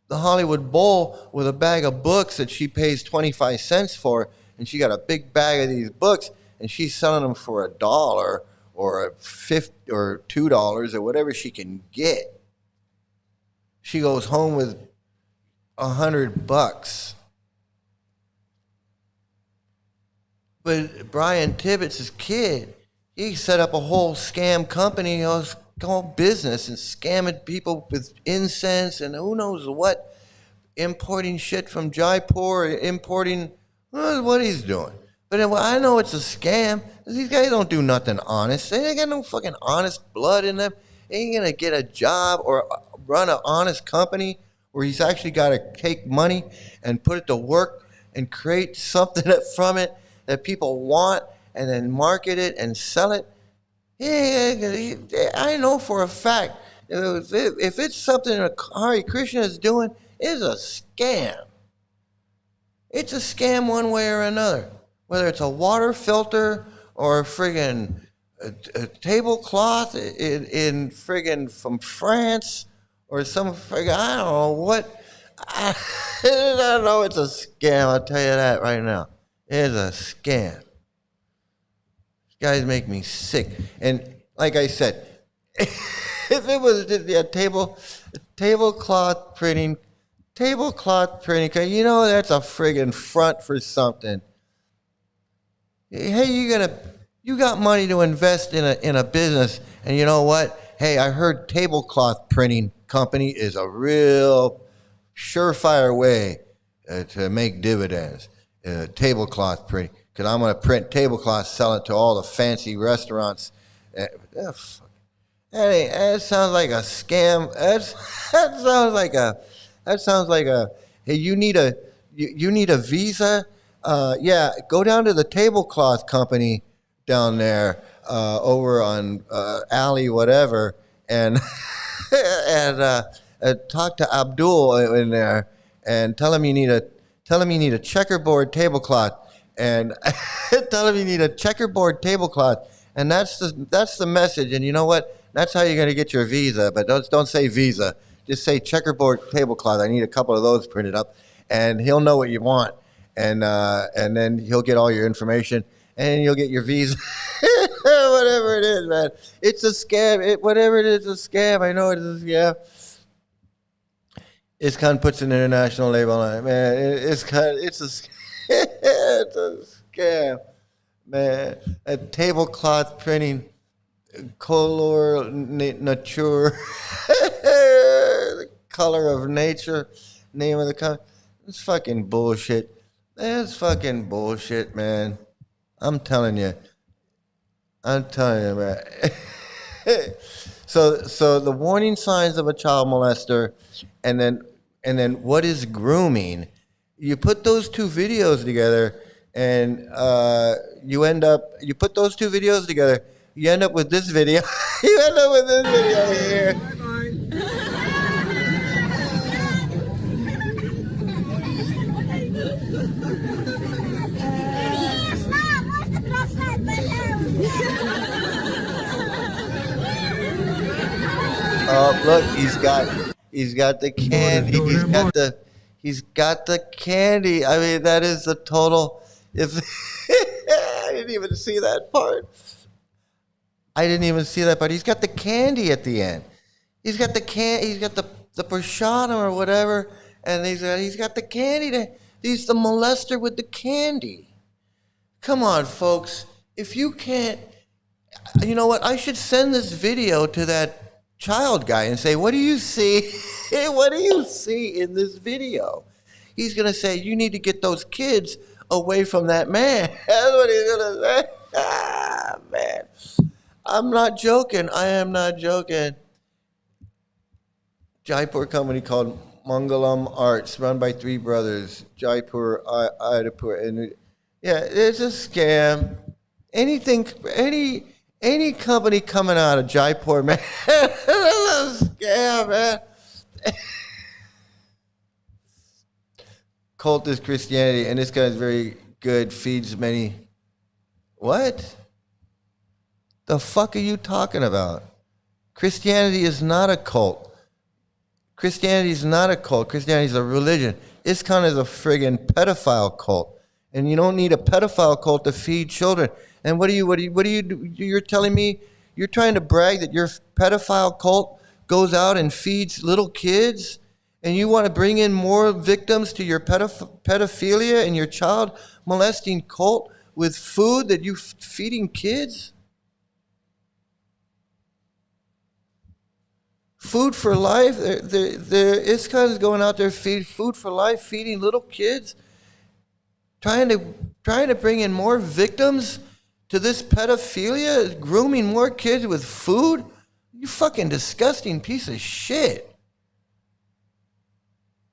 Speaker 1: the Hollywood Bowl with a bag of books that she pays 25 cents for, and she got a big bag of these books, and she's selling them for $1 or $50 or $2 or whatever she can get. She goes home with $100. But Brian Tibbets' kid, he set up a whole scam company, called business, and scamming people with incense and who knows what, importing shit from Jaipur, importing what he's doing. But I know it's a scam. These guys don't do nothing honest. They ain't got no fucking honest blood in them. They ain't gonna get a job or run an honest company where he's actually got to take money and put it to work and create something from it that people want and then market it and sell it. Yeah, I know for a fact, if it's something that Hare Krishna is doing, it's a scam. It's a scam one way or another. Whether it's a water filter or a friggin' a tablecloth in friggin' from France or some friggin', I don't know what. I know it's a scam, I'll tell you that right now. It's a scam. These guys make me sick. And like I said, if it was tablecloth printing, you know that's a friggin' front for something. Hey, you got money to invest in a business, and you know what? Hey, I heard tablecloth printing company is a real surefire way to make dividends. Tablecloth printing, because I'm going to print tablecloth, sell it to all the fancy restaurants. That sounds like a scam. That sounds like a. Hey, you need a visa. Yeah, go down to the tablecloth company down there over on alley whatever, and talk to Abdul in there and tell him you need a checkerboard tablecloth, and tell him you need a checkerboard tablecloth, and that's the message. And you know what? That's how you're going to get your visa. But don't say visa. Just say checkerboard tablecloth. I need a couple of those printed up, and he'll know what you want, and then he'll get all your information, and you'll get your visa. Whatever it is, man. It's a scam. Whatever it is, it's a scam. I know it is a scam. ISKCON puts an international label on it, man. It's a it's a scam, man. A tablecloth printing, color nature, the color of nature, name of the company. It's fucking bullshit. That's fucking bullshit, man. I'm telling you, man. So the warning signs of a child molester, and then what is grooming? You put those two videos together, and you put those two videos together, you end up with this video. You end up with this video here. Oh, look, he's got the candy. He's got the candy. I mean, that is the total. If I didn't even see that part. He's got the candy at the end. He's got the He's got the prashadam or whatever, and he's got the candy. He's the molester with the candy. Come on, folks. If you can't, you know what? I should send this video to that child guy and say, what do you see? What do you see in this video? He's going to say, you need to get those kids away from that man. That's what he's going to say. Ah, man. I'm not joking. I am not joking. Jaipur company called Mangalam Arts, run by three brothers, Jaipur, Adipur, and yeah, it's a scam. Any company coming out of Jaipur, man, it's a scam, man. Cult is Christianity, and this guy's very good, feeds many. What? The fuck are you talking about? Christianity is not a cult. Christianity is not a cult. Christianity is a religion. ISKCON is a friggin' pedophile cult. And you don't need a pedophile cult to feed children. And what do you do? You're telling me you're trying to brag that your pedophile cult goes out and feeds little kids? And you want to bring in more victims to your pedophilia and your child molesting cult with food that you're feeding kids? Food for life. The ISKCON is going out there feed food for life, feeding little kids, trying to bring in more victims to this pedophilia, grooming more kids with food. You fucking disgusting piece of shit.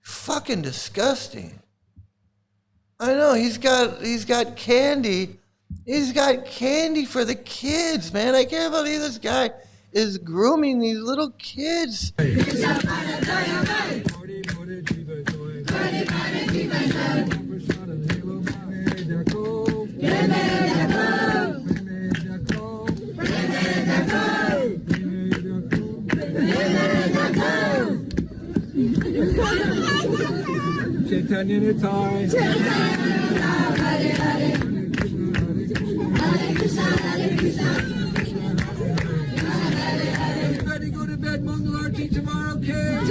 Speaker 1: Fucking disgusting. I know he's got candy. He's got candy for the kids, man. I can't believe this guy is grooming these little kids.
Speaker 3: Chaitanya Nitai. Hare Hare. Hare Krishna, Hare Krishna. Everybody go to bed. Mangal Arti tomorrow, kids.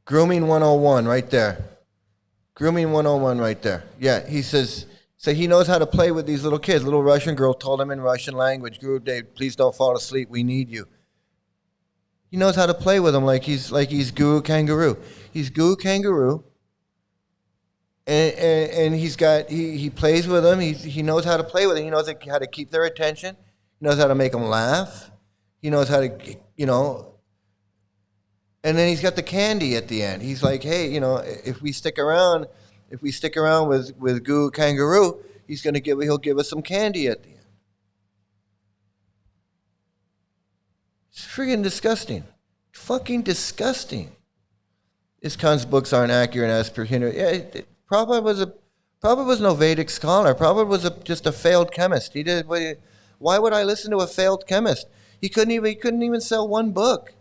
Speaker 1: Grooming 101 right there. Grooming 101 right there. Yeah, he says, so he knows how to play with these little kids. Little Russian girl told him in Russian language, Guru Dev, please don't fall asleep. We need you. He knows how to play with them like he's Guru Kangaroo. He's Guru Kangaroo. And he plays with them. He knows how to play with them. He knows how to keep their attention. He knows how to make them laugh. He knows how to, and then he's got the candy at the end. He's like, hey, if we stick around with Guru Kangaroo, he'll give us some candy at the end. It's friggin' disgusting. Fucking disgusting. ISKCON's books aren't accurate as per Hindu. Yeah, Prabhupada was no Vedic scholar. Prabhupada was just a failed chemist. Why would I listen to a failed chemist? He couldn't even sell one book.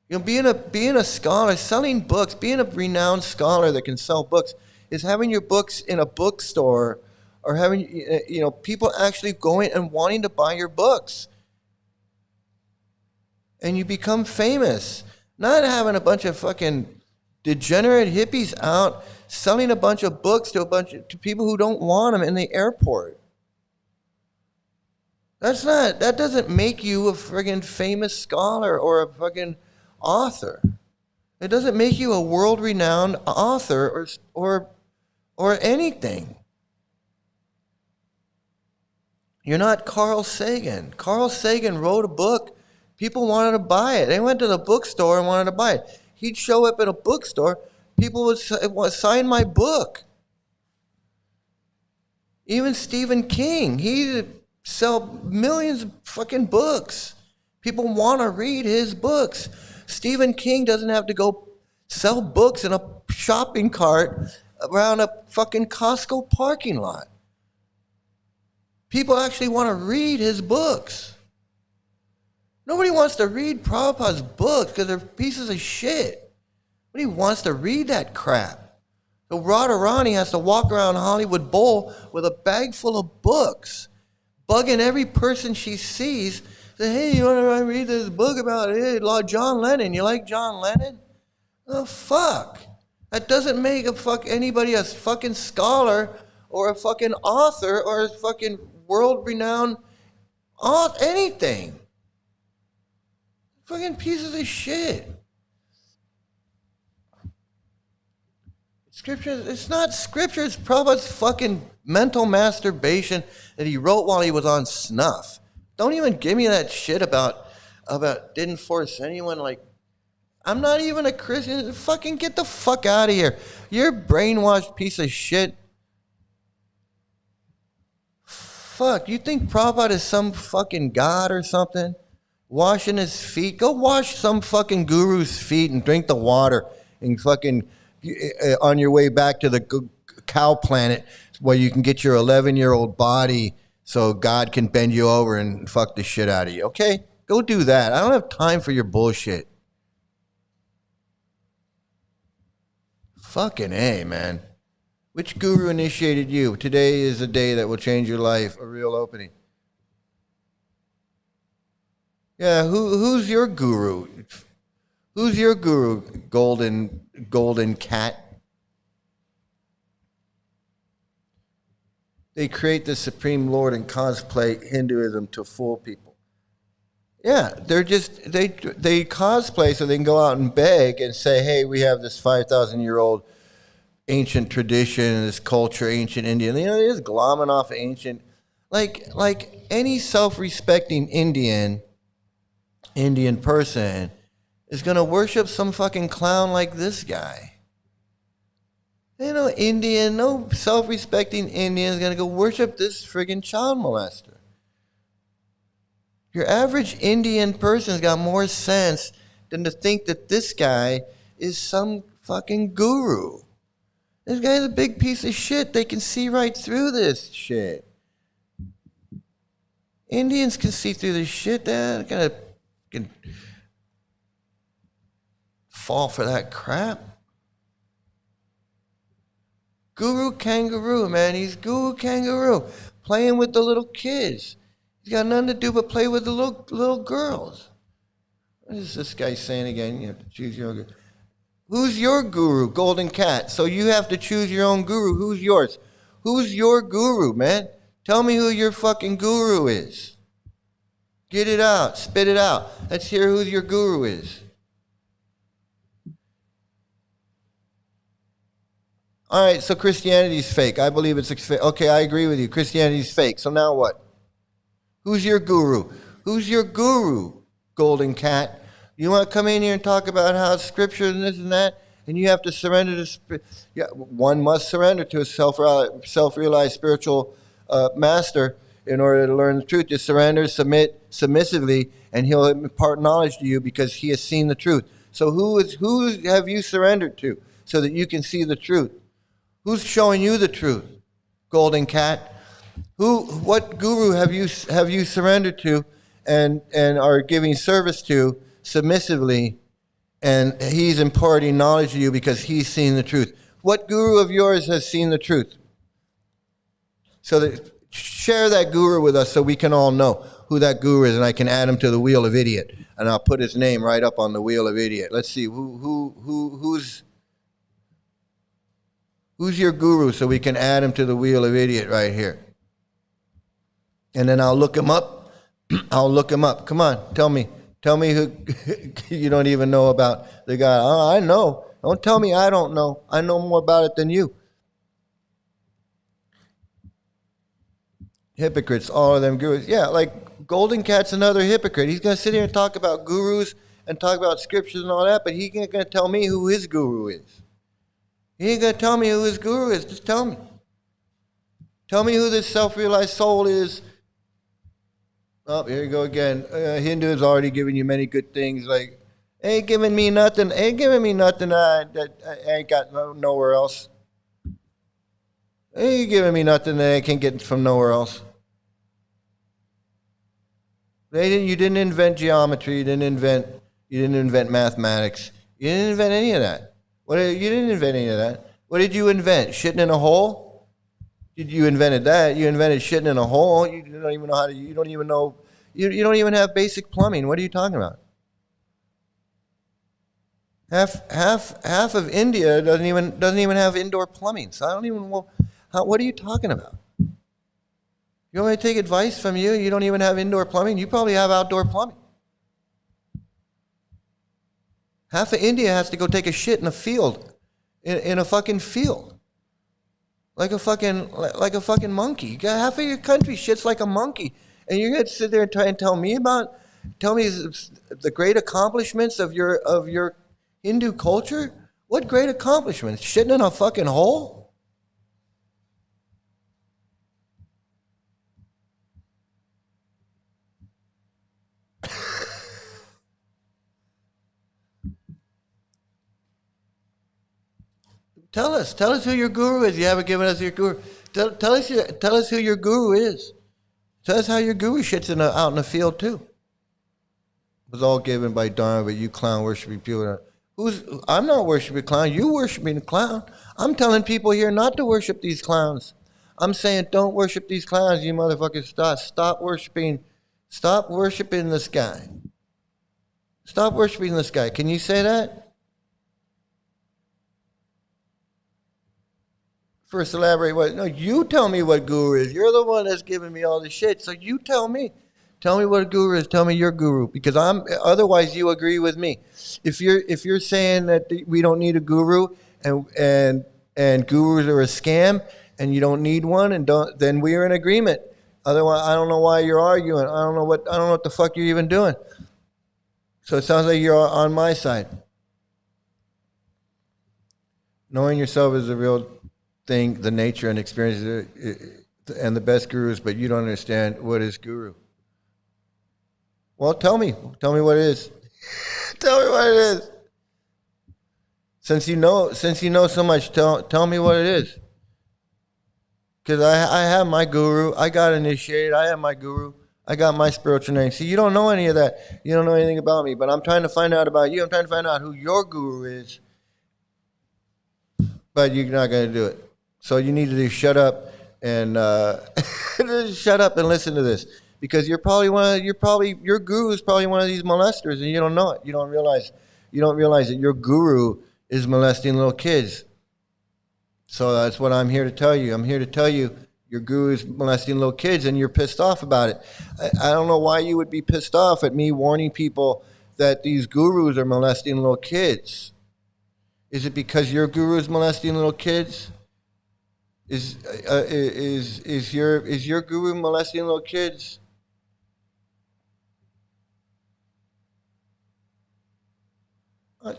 Speaker 1: Being a scholar, selling books, being a renowned scholar that can sell books, is having your books in a bookstore, or having people actually going and wanting to buy your books, and you become famous. Not having a bunch of fucking degenerate hippies out selling a bunch of books to people who don't want them in the airport. That doesn't make you a friggin' famous scholar or a fucking author. It doesn't make you a world-renowned author or anything. You're not Carl Sagan. Carl Sagan wrote a book. People wanted to buy it. They went to the bookstore and wanted to buy it. He'd show up at a bookstore. People would sign my book. Even Stephen King, he'd sell millions of fucking books. People want to read his books. Stephen King doesn't have to go sell books in a shopping cart around a fucking Costco parking lot. People actually want to read his books. Nobody wants to read Prabhupada's books because they're pieces of shit. Nobody wants to read that crap. So Radharani has to walk around Hollywood Bowl with a bag full of books, bugging every person she sees. Say, hey, you want to read this book about John Lennon? You like John Lennon? Oh, fuck. That doesn't make anybody a fucking scholar or a fucking author or a fucking world-renowned anything. Fucking pieces of shit. Scripture, it's not scripture, it's Prabhupada's fucking mental masturbation that he wrote while he was on snuff. Don't even give me that shit about didn't force anyone. Like, I'm not even a Christian. Fucking get the fuck out of here. You're a brainwashed piece of shit. Fuck, you think Prabhupada is some fucking god or something? Washing his feet? Go wash some fucking guru's feet and drink the water and fucking on your way back to the cow planet where you can get your 11-year-old body so God can bend you over and fuck the shit out of you. Okay? Go do that. I don't have time for your bullshit. Fucking A, man. Which guru initiated you? Today is a day that will change your life. A real opening. Yeah, who's your guru? Who's your guru, golden cat? They create the Supreme Lord and cosplay Hinduism to fool people. Yeah, they cosplay so they can go out and beg and say, hey, we have this 5,000-year-old ancient tradition, this culture, ancient Indian. They're just glomming off ancient, like any self-respecting Indian person is going to worship some fucking clown like this guy. No self-respecting Indian is going to go worship this friggin' child molester. Your average Indian person's got more sense than to think that this guy is some fucking guru. This guy's a big piece of shit. They can see right through this shit. Indians can see through this shit. They're going to fall for that crap. Guru Kangaroo, man. He's Guru Kangaroo. Playing with the little kids. He's got nothing to do but play with the little girls. What is this guy saying again? You have to choose your own guru. Who's your guru? Golden cat. So you have to choose your own guru. Who's yours? Who's your guru, man? Tell me who your fucking guru is. Get it out. Spit it out. Let's hear who your guru is. All right, so Christianity's fake. I believe it's fake. Okay, I agree with you. Christianity's fake. So now what? Who's your guru? Who's your guru, golden cat? You want to come in here and talk about how scripture and this and that, and you have to surrender to, one must surrender to a self-realized spiritual master in order to learn the truth. You surrender, submit submissively, and he'll impart knowledge to you because he has seen the truth. So who have you surrendered to so that you can see the truth? Who's showing you the truth, golden cat? What guru have you surrendered to and are giving service to submissively, and he's imparting knowledge to you because he's seen the truth? What guru of yours has seen the truth? So that, share that guru with us so we can all know who that guru is, and I can add him to the wheel of idiot, and I'll put his name right up on the wheel of idiot. Let's see who's your guru so we can add him to the wheel of idiot right here. And then I'll look him up. I'll look him up. Come on, tell me who you don't even know about the guy. Oh, I know. Don't tell me I don't know. I know more about it than you. Hypocrites, all of them gurus. Yeah, like Golden Cat's another hypocrite. He's going to sit here and talk about gurus and talk about scriptures and all that, but he ain't going to tell me who his guru is. He ain't going to tell me who his guru is. Just tell me. Tell me who this self-realized soul is. Oh, here you go again. Hindu is already giving you many good things. Like, ain't giving me nothing. Ain't giving me nothing that I ain't got nowhere else. Ain't giving me nothing that I can't get from nowhere else. You didn't invent geometry. You didn't invent mathematics. You didn't invent any of that. You didn't invent any of that. What did you invent? Shitting in a hole? You invented that. You invented shitting in a hole. You don't even know how to. You don't even know. You don't even have basic plumbing. What are you talking about? Half of India doesn't even have indoor plumbing. So I don't even know. What are you talking about? You want me to take advice from you? You don't even have indoor plumbing. You probably have outdoor plumbing. Half of India has to go take a shit in a field, in a fucking field. Like a fucking monkey. You got half of your country shits like a monkey, and you're gonna sit there and try and tell me the great accomplishments of your Hindu culture? What great accomplishments? Shitting in a fucking hole? Tell us who your guru is. You haven't given us your guru. Tell us who your guru is. Tell us how your guru shits out in the field too. It was all given by Dharma, but you clown worshiping people. I'm not worshiping clown. You worshiping a clown. I'm telling people here not to worship these clowns. I'm saying don't worship these clowns. You motherfuckers stop worshiping. Stop worshiping this guy. Stop worshiping this guy. Can you say that? First, elaborate what? No, you tell me what guru is. You're the one that's giving me all this shit. So you tell me. Tell me what a guru is. Tell me your guru, because otherwise you agree with me. If you're saying that we don't need a guru and gurus are a scam and you don't need one then we're in agreement. Otherwise, I don't know why you're arguing. I don't know what the fuck you're even doing. So it sounds like you're on my side. Knowing yourself is a real thing, the nature and experience and the best gurus, but you don't understand what is guru. Well, tell me what it is. Tell me what it is. Since you know so much, tell me what it is. Because I have my guru. I got initiated. I have my guru. I got my spiritual name. See, you don't know any of that. You don't know anything about me, but I'm trying to find out about you. I'm trying to find out who your guru is. But you're not going to do it. So you need to just shut up and shut up and listen to this, because your guru is probably one of these molesters, and you don't know it. You don't realize that your guru is molesting little kids. So that's what I'm here to tell you. I'm here to tell you your guru is molesting little kids, and you're pissed off about it. I don't know why you would be pissed off at me warning people that these gurus are molesting little kids. Is it because your guru is molesting little kids? Is your guru molesting little kids?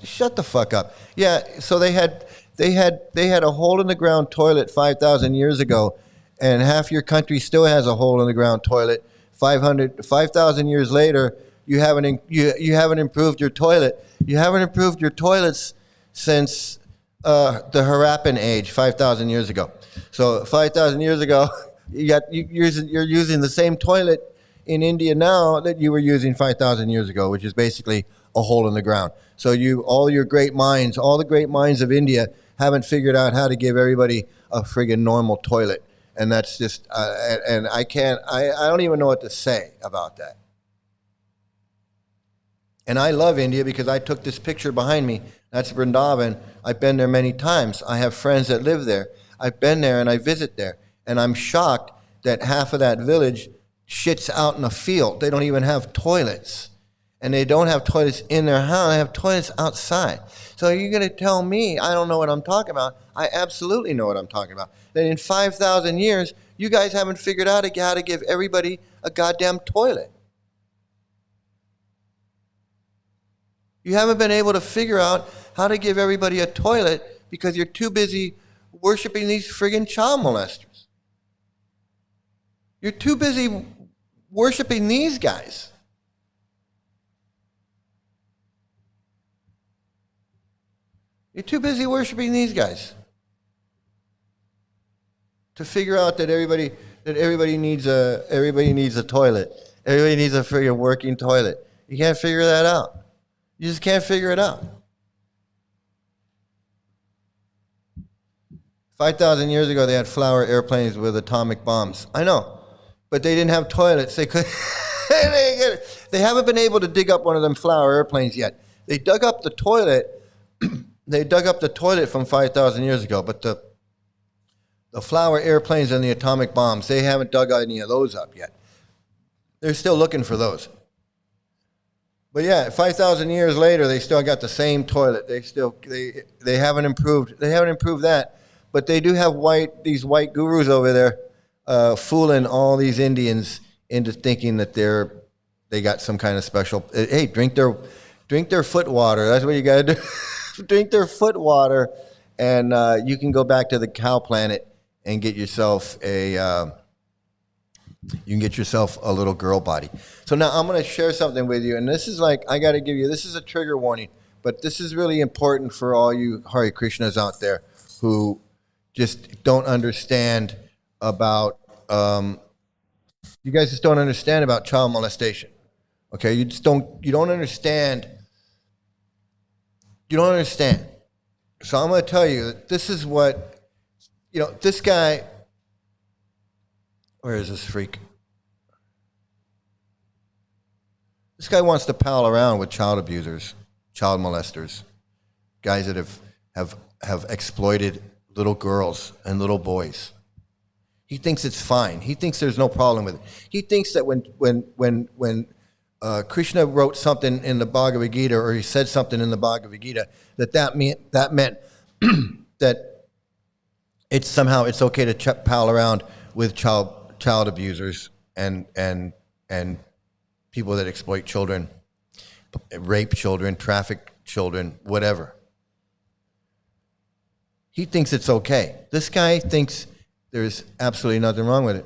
Speaker 1: Shut the fuck up. Yeah, so they had a hole in the ground toilet 5,000 years ago, and half your country still has a hole in the ground toilet. 5,000 years later, you haven't improved your toilet. You haven't improved your toilets since the Harappan age 5,000 years ago. So 5,000 years ago, you're using the same toilet in India now that you were using 5,000 years ago, which is basically a hole in the ground. So all the great minds of India haven't figured out how to give everybody a friggin' normal toilet. And that's just, and I don't even know what to say about that. And I love India because I took this picture behind me. That's Vrindavan. I've been there many times. I have friends that live there. I've been there and I visit there. And I'm shocked that half of that village shits out in a field. They don't even have toilets. And they don't have toilets in their house. They have toilets outside. So you're going to tell me I don't know what I'm talking about? I absolutely know what I'm talking about. That in 5,000 years, you guys haven't figured out how to give everybody a goddamn toilet. You haven't been able to figure out how to give everybody a toilet because you're too busy worshiping these friggin' child molesters. You're too busy worshiping these guys. You're too busy worshiping these guys to figure out that everybody needs a toilet. Everybody needs a friggin' working toilet. You can't figure that out. You just can't figure it out. 5,000 years ago, they had flower airplanes with atomic bombs. I know, but they didn't have toilets. They could. They haven't been able to dig up one of them flower airplanes yet. They dug up the toilet. They dug up the toilet from 5,000 years ago, but the flower airplanes and the atomic bombs, they haven't dug any of those up yet. They're still looking for those. But yeah, 5,000 years later, they still got the same toilet. They haven't improved. They haven't improved that, but they do have these white gurus over there fooling all these Indians into thinking that they got some kind of special. Hey, drink their foot water. That's what you got to do. Drink their foot water, and you can go back to the cow planet and get yourself a little girl body. So now I'm going to share something with you, and this is this is a trigger warning, but this is really important for all you Hare Krishnas out there who just don't understand about, you guys just don't understand about child molestation. Okay, you don't understand. You don't understand. So I'm going to tell you that this is what, this guy, where is this freak? This guy wants to pal around with child abusers, child molesters, guys that have exploited little girls and little boys. He thinks it's fine. He thinks there's no problem with it. He thinks that when Krishna wrote something in the Bhagavad Gita, or he said something in the Bhagavad Gita, that meant that it's okay to pal around with child abusers and people that exploit children, rape children, traffic children, whatever. He thinks it's okay. This guy thinks there's absolutely nothing wrong with it.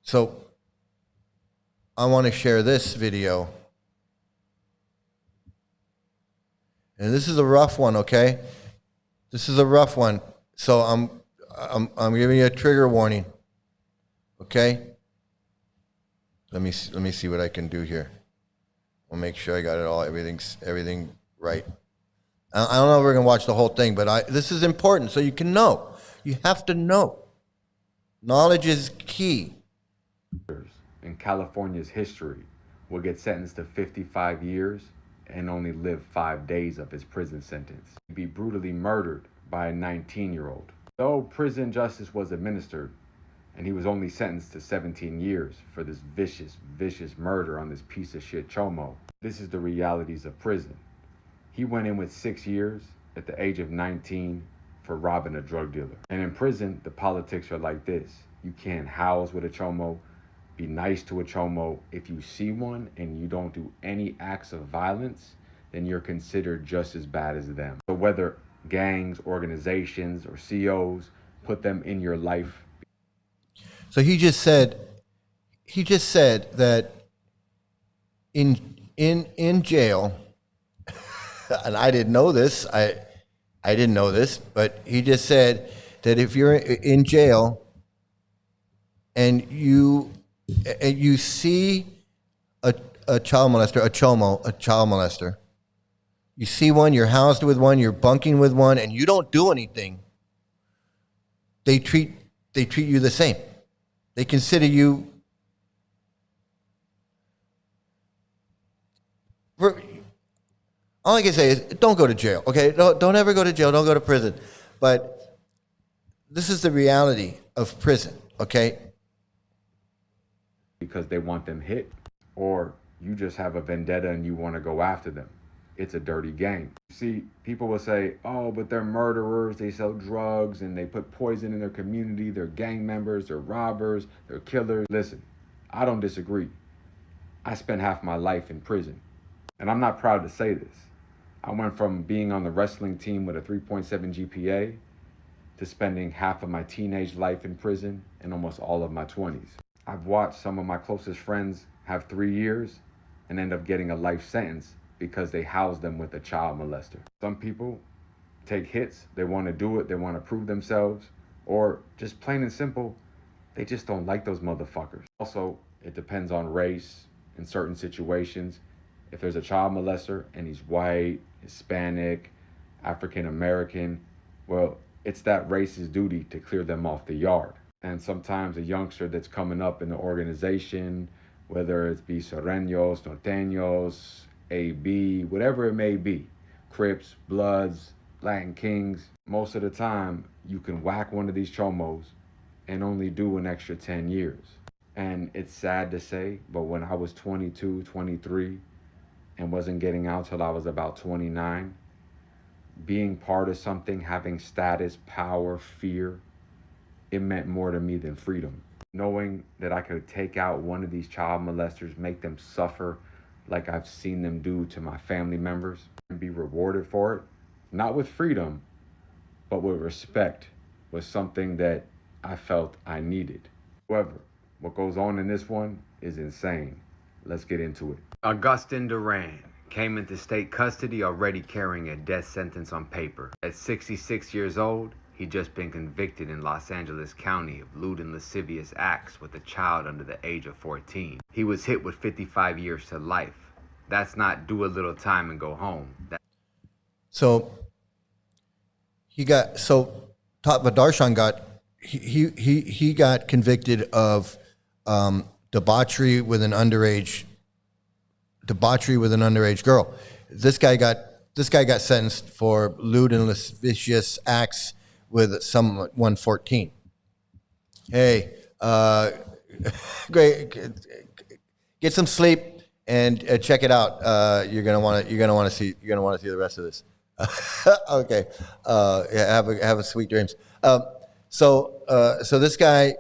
Speaker 1: So I want to share this video. And this is a rough one, okay? This is a rough one. So I'm giving you a trigger warning. Okay? Let me see what I can do here. I'll make sure I got it all, everything right. I don't know if we're going to watch the whole thing, but this is important so you can know. You have to know. Knowledge is key.
Speaker 6: In California's history will get sentenced to 55 years and only live 5 days of his prison sentence. He'd be brutally murdered by a 19-year-old. Though prison justice was administered, and he was only sentenced to 17 years for this vicious murder on this piece of shit Chomo. This is the realities of prison. He went in with 6 years at the age of 19 for robbing a drug dealer. And in prison, the politics are like this. You can't house with a Chomo. Be nice to a chomo. If you see one and you don't do any acts of violence, then you're considered just as bad as them. So whether gangs, organizations, or COs, put them in your life.
Speaker 1: So he just said that in jail, and I didn't know this. I didn't know this, but he just said that if you're in jail and you see a child molester, a child molester, you see one, you're housed with one, you're bunking with one, and you don't do anything, they treat you the same. They consider you. All I can say is, don't go to jail, okay? Don't ever go to jail. Don't go to prison. But this is the reality of prison, okay?
Speaker 6: Because they want them hit, or you just have a vendetta and you want to go after them. It's a dirty game. See, people will say, oh, but they're murderers, they sell drugs, and they put poison in their community, they're gang members, they're robbers, they're killers. Listen, I don't disagree. I spent half my life in prison, and I'm not proud to say this. I went from being on the wrestling team with a 3.7 GPA to spending half of my teenage life in prison and almost all of my 20s. I've watched some of my closest friends have 3 years and end up getting a life sentence because they housed them with a child molester. Some people take hits, they want to do it, they want to prove themselves, or just plain and simple, they just don't like those motherfuckers. Also, it depends on race in certain situations. If there's a child molester and he's white, Hispanic, African American, well, it's that race's duty to clear them off the yard. And sometimes a youngster that's coming up in the organization, whether it be Serreños, Norteños, AB, whatever it may be, Crips, Bloods, Latin Kings, most of the time you can whack one of these chomos and only do an extra 10 years. And it's sad to say, but when I was 22, 23, and wasn't getting out till I was about 29, being part of something, having status, power, fear, it meant more to me than freedom. Knowing that I could take out one of these child molesters, make them suffer like I've seen them do to my family members, and be rewarded for it, not with freedom, but with respect, was something that I felt I needed. However, what goes on in this one is insane. Let's get into it. Augustin Duran came into state custody already carrying a death sentence on paper. At 66 years old, he'd just been convicted in Los Angeles County of lewd and lascivious acts with a child under the age of 14. He was hit with 55 years to life. That's not do a little time and go home.
Speaker 1: So Vadarshan got convicted of debauchery with an underage girl. This guy got sentenced for lewd and lascivious acts with someone 14. Hey, great, get some sleep and check it out. You're gonna want to see the rest of this. Okay, have a sweet dreams. So this guy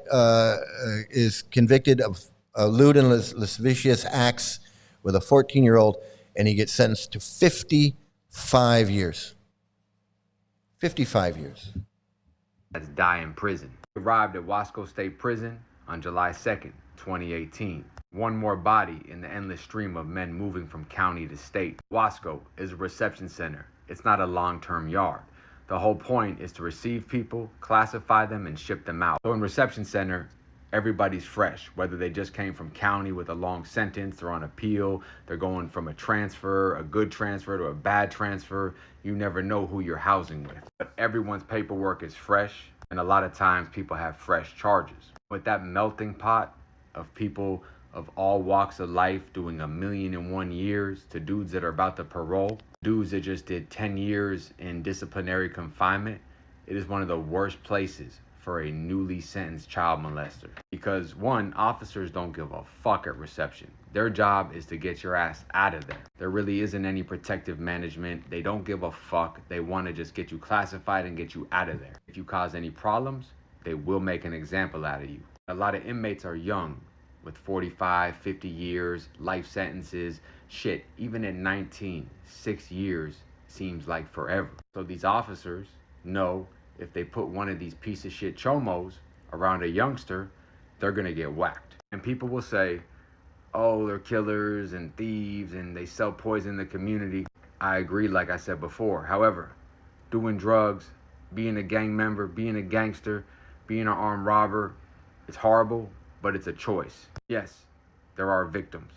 Speaker 1: is convicted of lewd and lascivious acts with a 14-year-old, and he gets sentenced to 55 years. 55 years.
Speaker 6: That's die in prison. He arrived at Wasco State Prison on July 2nd, 2018. One more body in the endless stream of men moving from county to state. Wasco is a reception center. It's not a long-term yard. The whole point is to receive people, classify them, and ship them out. So in reception center, everybody's fresh, whether they just came from county with a long sentence, they're on appeal, they're going from a transfer, a good transfer to a bad transfer. You never know who you're housing with. But everyone's paperwork is fresh, and a lot of times people have fresh charges. With that melting pot of people of all walks of life doing 1,000,001 years to dudes that are about to parole, dudes that just did 10 years in disciplinary confinement, it is one of the worst places for a newly sentenced child molester. Because one, officers don't give a fuck at reception. Their job is to get your ass out of there. There really isn't any protective management. They don't give a fuck. They want to just get you classified and get you out of there. If you cause any problems, they will make an example out of you. A lot of inmates are young, with 45, 50 years, life sentences. Shit, even at 19, 6 years seems like forever. So these officers know if they put one of these piece of shit chomos around a youngster, they're gonna get whacked. And people will say, oh, they're killers and thieves and they sell poison in the community. I agree, like I said before. However, doing drugs, being a gang member, being a gangster, being an armed robber, it's horrible, but it's a choice. Yes, there are victims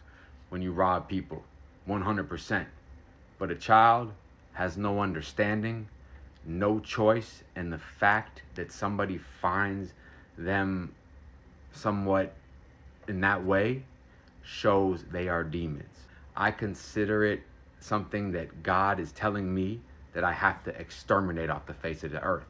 Speaker 6: when you rob people, 100%. But a child has no understanding, no choice, and the fact that somebody finds them somewhat in that way shows they are demons. I consider it something that God is telling me that I have to exterminate off the face of the earth.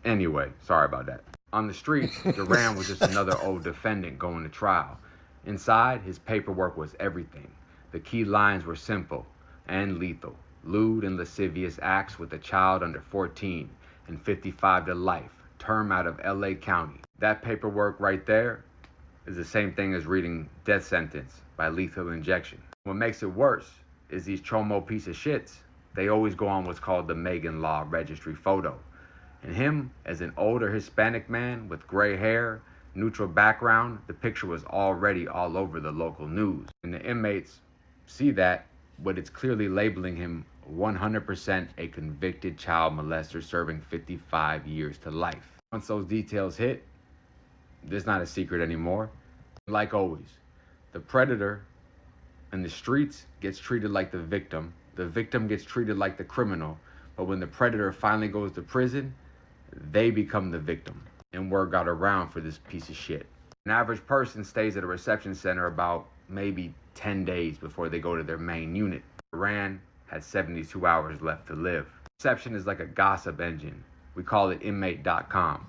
Speaker 6: Anyway, sorry about that. On the streets, Duran was just another old defendant going to trial. Inside, his paperwork was everything. The key lines were simple and lethal. Lewd and lascivious acts with a child under 14 and 55 to life. Term out of LA County. That paperwork right there is the same thing as reading death sentence by lethal injection. What makes it worse is these chomo piece of shits, they always go on what's called the Megan Law registry photo. And him, as an older Hispanic man with gray hair, neutral background, the picture was already all over the local news. And the inmates see that, but it's clearly labeling him 100% a convicted child molester serving 55 years to life. Once those details hit, there's not a secret anymore. Like always, the predator in the streets gets treated like the victim gets treated like the criminal, but when the predator finally goes to prison, they become the victim. And word got around for this piece of shit. An average person stays at a reception center about maybe 10 days before they go to their main unit. Duran had 72 hours left to live. Reception is like a gossip engine. We call it inmate.com.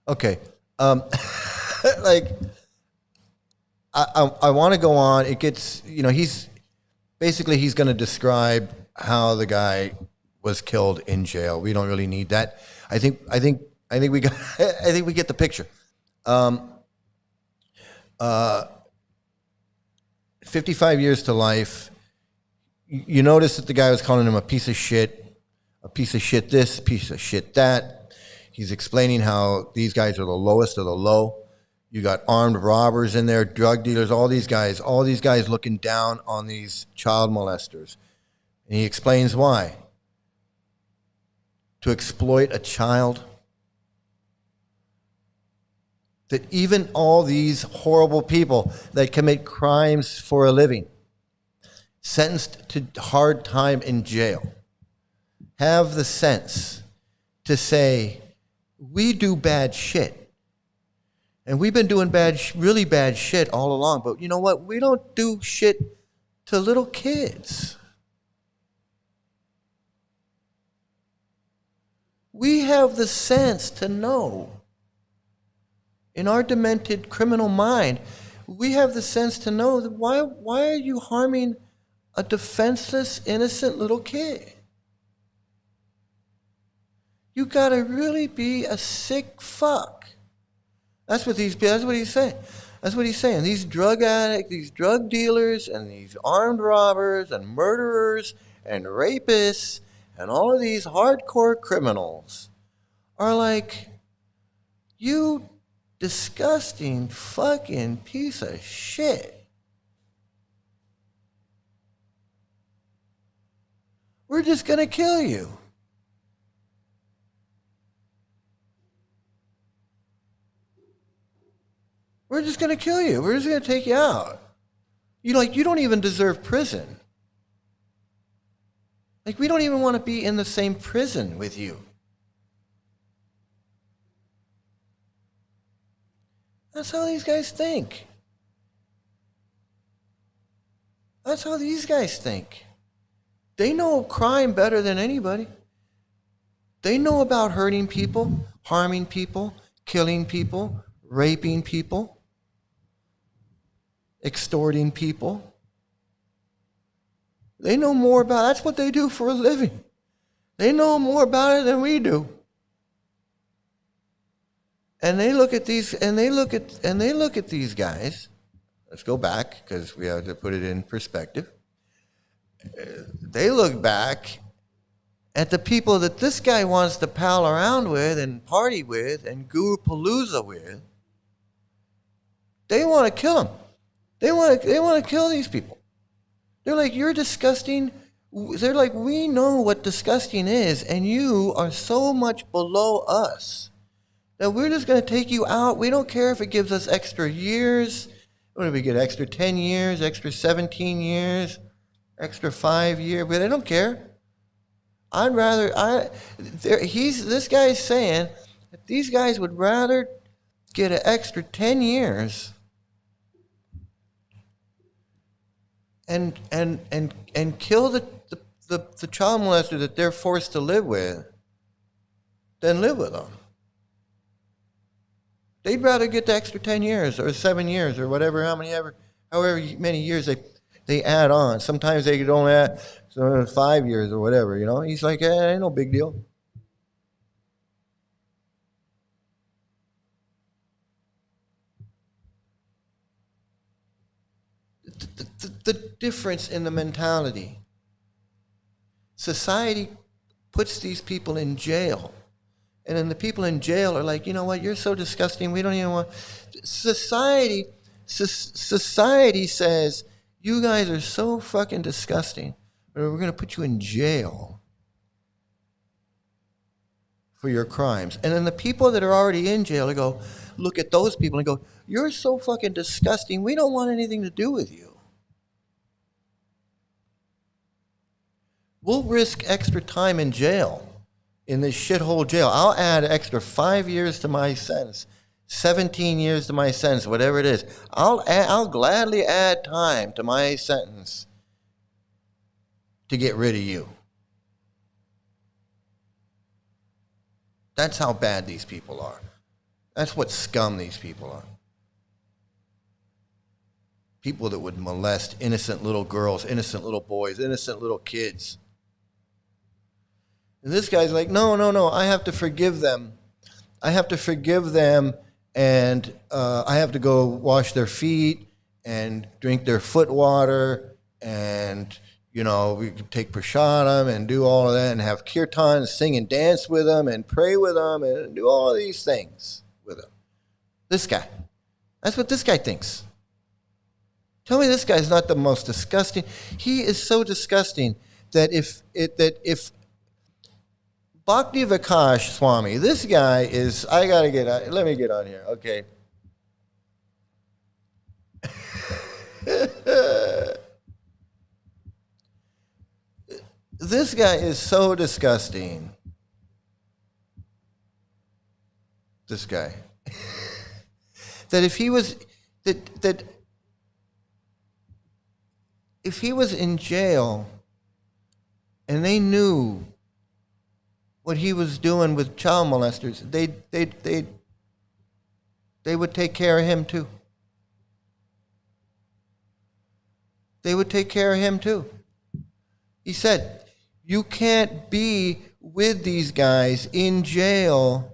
Speaker 1: Okay. Like, I want to go on. It gets, he's going to describe how the guy was killed in jail. We don't really need that. I think we got, I think we get the picture. 55 years to life. You notice that the guy was calling him a piece of shit this, piece of shit that. He's explaining how these guys are the lowest of the low. You got armed robbers in there, drug dealers, all these guys looking down on these child molesters. And he explains why. To exploit a child. That even all these horrible people that commit crimes for a living, sentenced to hard time in jail, have the sense to say, we do bad shit. And we've been doing really bad shit all along. But you know what? We don't do shit to little kids. We have the sense to know. In our demented criminal mind, we have the sense to know that why are you harming a defenseless, innocent little kid? You gotta really be a sick fuck. That's what he's saying. That's what he's saying. These drug addicts, these drug dealers, and these armed robbers, and murderers, and rapists, and all of these hardcore criminals are like, you disgusting fucking piece of shit. We're just gonna kill you. We're just gonna kill you. We're just gonna take you out. You don't even deserve prison. Like, we don't even want to be in the same prison with you. That's how these guys think. That's how these guys think. They know crime better than anybody. They know about hurting people, harming people, killing people, raping people, extorting people. They know more about it. That's what they do for a living. They know more about it than we do. And they look at these, these guys, let's go back because we have to put it in perspective. They look back at the people that this guy wants to pal around with and party with and Groperpada with. They want to kill him. They want to kill these people. They're like, you're disgusting. They're like, we know what disgusting is, and you are so much below us that we're just going to take you out. We don't care if it gives us extra years. What do we get? Extra 10 years, extra 17 years, extra 5 years. But I don't care. I'd rather, this guy's saying that these guys would rather get an extra 10 years and kill the child molester that they're forced to live with than live with them. They'd rather get the extra 10 years or 7 years or whatever, however many years they add on. Sometimes they could only add 5 years or whatever, you know. He's like, ain't no big deal. The difference in the mentality. Society puts these people in jail. And then the people in jail are like, you know what, you're so disgusting, we don't even want... Society says, you guys are so fucking disgusting, we're going to put you in jail for your crimes. And then the people that are already in jail, they go, look at those people and go, you're so fucking disgusting, we don't want anything to do with you. We'll risk extra time in jail, in this shithole jail. I'll add extra 5 years to my sentence, 17 years to my sentence, whatever it is. I'll gladly add time to my sentence to get rid of you. That's how bad these people are. That's what scum these people are. People that would molest innocent little girls, innocent little boys, innocent little kids. And this guy's like, no, I have to forgive them. I have to forgive them, and I have to go wash their feet and drink their foot water, and, you know, we can take prasadam and do all of that and have kirtan and sing and dance with them and pray with them and do all of these things with them. This guy. That's what this guy thinks. Tell me this guy's not the most disgusting. He is so disgusting that if Bhakti Vikasa Swami, this guy is, let me get on here, okay. This guy is so disgusting. This guy. That if he was, if he was in jail and they knew what he was doing with child molesters, they would take care of him too. They would take care of him too. He said, you can't be with these guys in jail.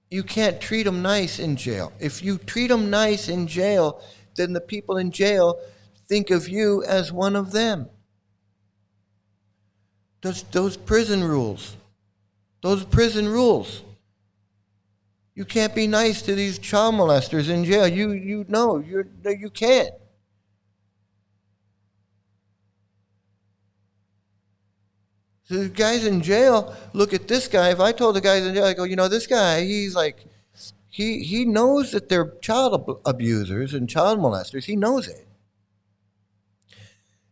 Speaker 1: You can't treat them nice in jail. If you treat them nice in jail, then the people in jail think of you as one of them. Those prison rules. Those prison rules. You can't be nice to these child molesters in jail. You can't. So the guys in jail look at this guy. If I told the guys in jail, I go, you know, this guy, he's like, he knows that they're child abusers and child molesters. He knows it.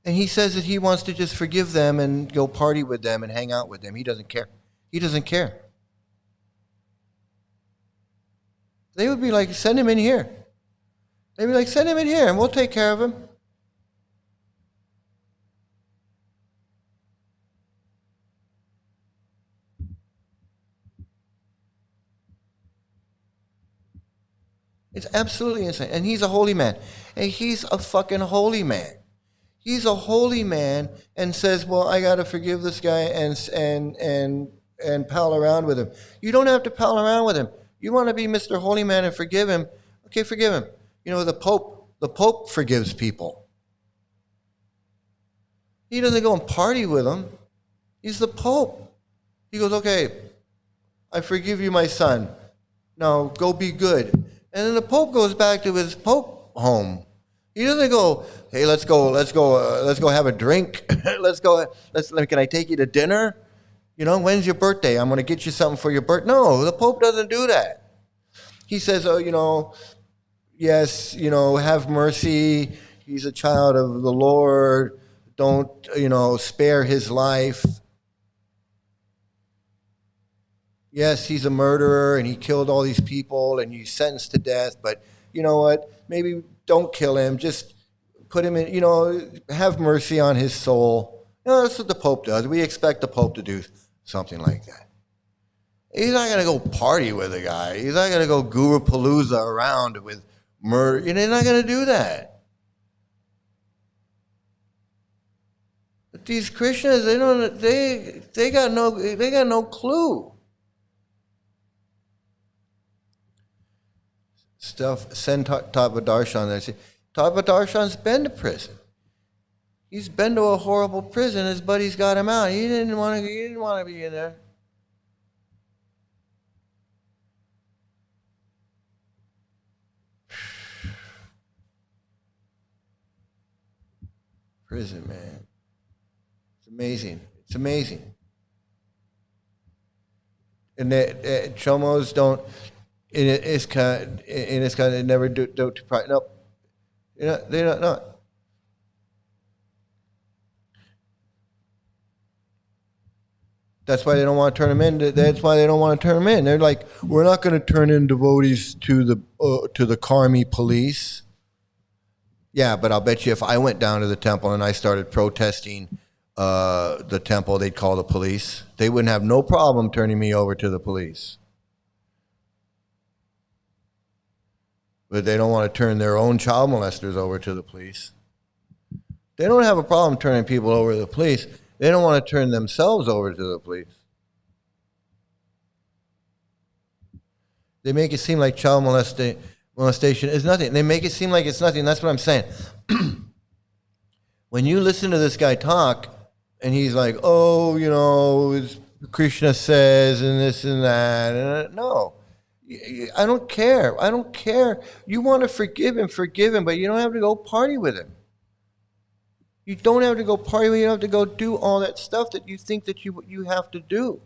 Speaker 1: And he says that he wants to just forgive them and go party with them and hang out with them. He doesn't care. He doesn't care. They would be like, send him in here. They'd be like, send him in here and we'll take care of him. It's absolutely insane. And he's a holy man. And he's a fucking holy man. He's a holy man and says, well, I got to forgive this guy and pal around with him. You don't have to pal around with him. You want to be Mr. Holy Man and forgive him. Okay, forgive him. You know, the Pope The Pope forgives people. He doesn't go and party with them. He's the Pope. He goes, okay, I forgive you, my son. Now go be good. And then the Pope goes back to his Pope home. He doesn't go, hey, let's go have a drink. Can I take you to dinner? You know, when's your birthday? I'm going to get you something for your birthday. No, the Pope doesn't do that. He says, oh, you know, yes, you know, have mercy. He's a child of the Lord. Don't, you know, spare his life. Yes, he's a murderer and he killed all these people and he's sentenced to death. But you know what? Maybe don't kill him. Just put him in, you know, have mercy on his soul. You know, that's what the Pope does. We expect the Pope to do something like that. He's not going to go party with a guy. He's not going to go Groperpada around with murder. He's not going to do that. But these Krishnas, they got no clue. Send Tavadarshan there. See, Tavadarshan's been to prison. He's been to a horrible prison. His buddies got him out. He didn't want to be in there. Prison, man. It's amazing. It's amazing. And the Chomos don't. In ISKCON, they never do nope. They're not. That's why they don't want to turn them in. That's why they don't want to turn them in. They're like, we're not going to turn in devotees to the Karmi police. Yeah, but I'll bet you if I went down to the temple and I started protesting the temple, they'd call the police. They wouldn't have no problem turning me over to the police. But they don't want to turn their own child molesters over to the police. They don't have a problem turning people over to the police. They don't want to turn themselves over to the police. They make it seem like child molestation is nothing. They make it seem like it's nothing. That's what I'm saying. When you listen to this guy talk, and he's like, oh, you know, Krishna says, and this and that. And no. I don't care. I don't care. You want to forgive him, but you don't have to go party with him. You don't have to go party with him. You don't have to go do all that stuff that you think that you have to do.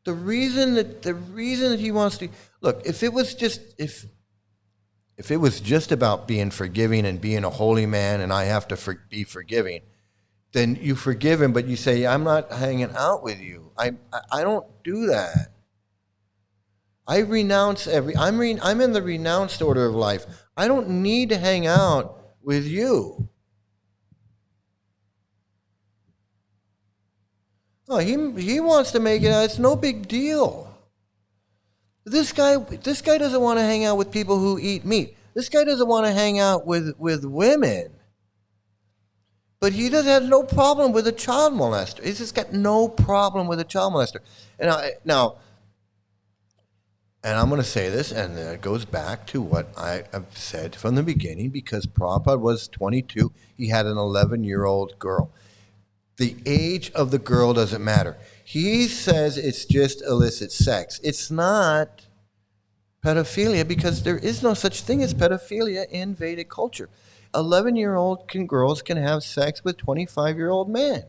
Speaker 1: The reason that he wants to look, if it was just about being forgiving and being a holy man, and I have to be forgiving, then you forgive him, but you say, I'm not hanging out with you. I don't do that. I renounce I'm in the renounced order of life. I don't need to hang out with you. No, he wants to make it out. It's no big deal. This guy doesn't want to hang out with people who eat meat. This guy doesn't want to hang out with women. But he doesn't have no problem with a child molester. He's just got no problem with a child molester. And I'm going to say this, and it goes back to what I have said from the beginning, because Prabhupada was 22. He had an 11-year-old girl. The age of the girl doesn't matter. He says it's just illicit sex. It's not pedophilia, because there is no such thing as pedophilia in Vedic culture. 11-year-old girls can have sex with 25-year-old men.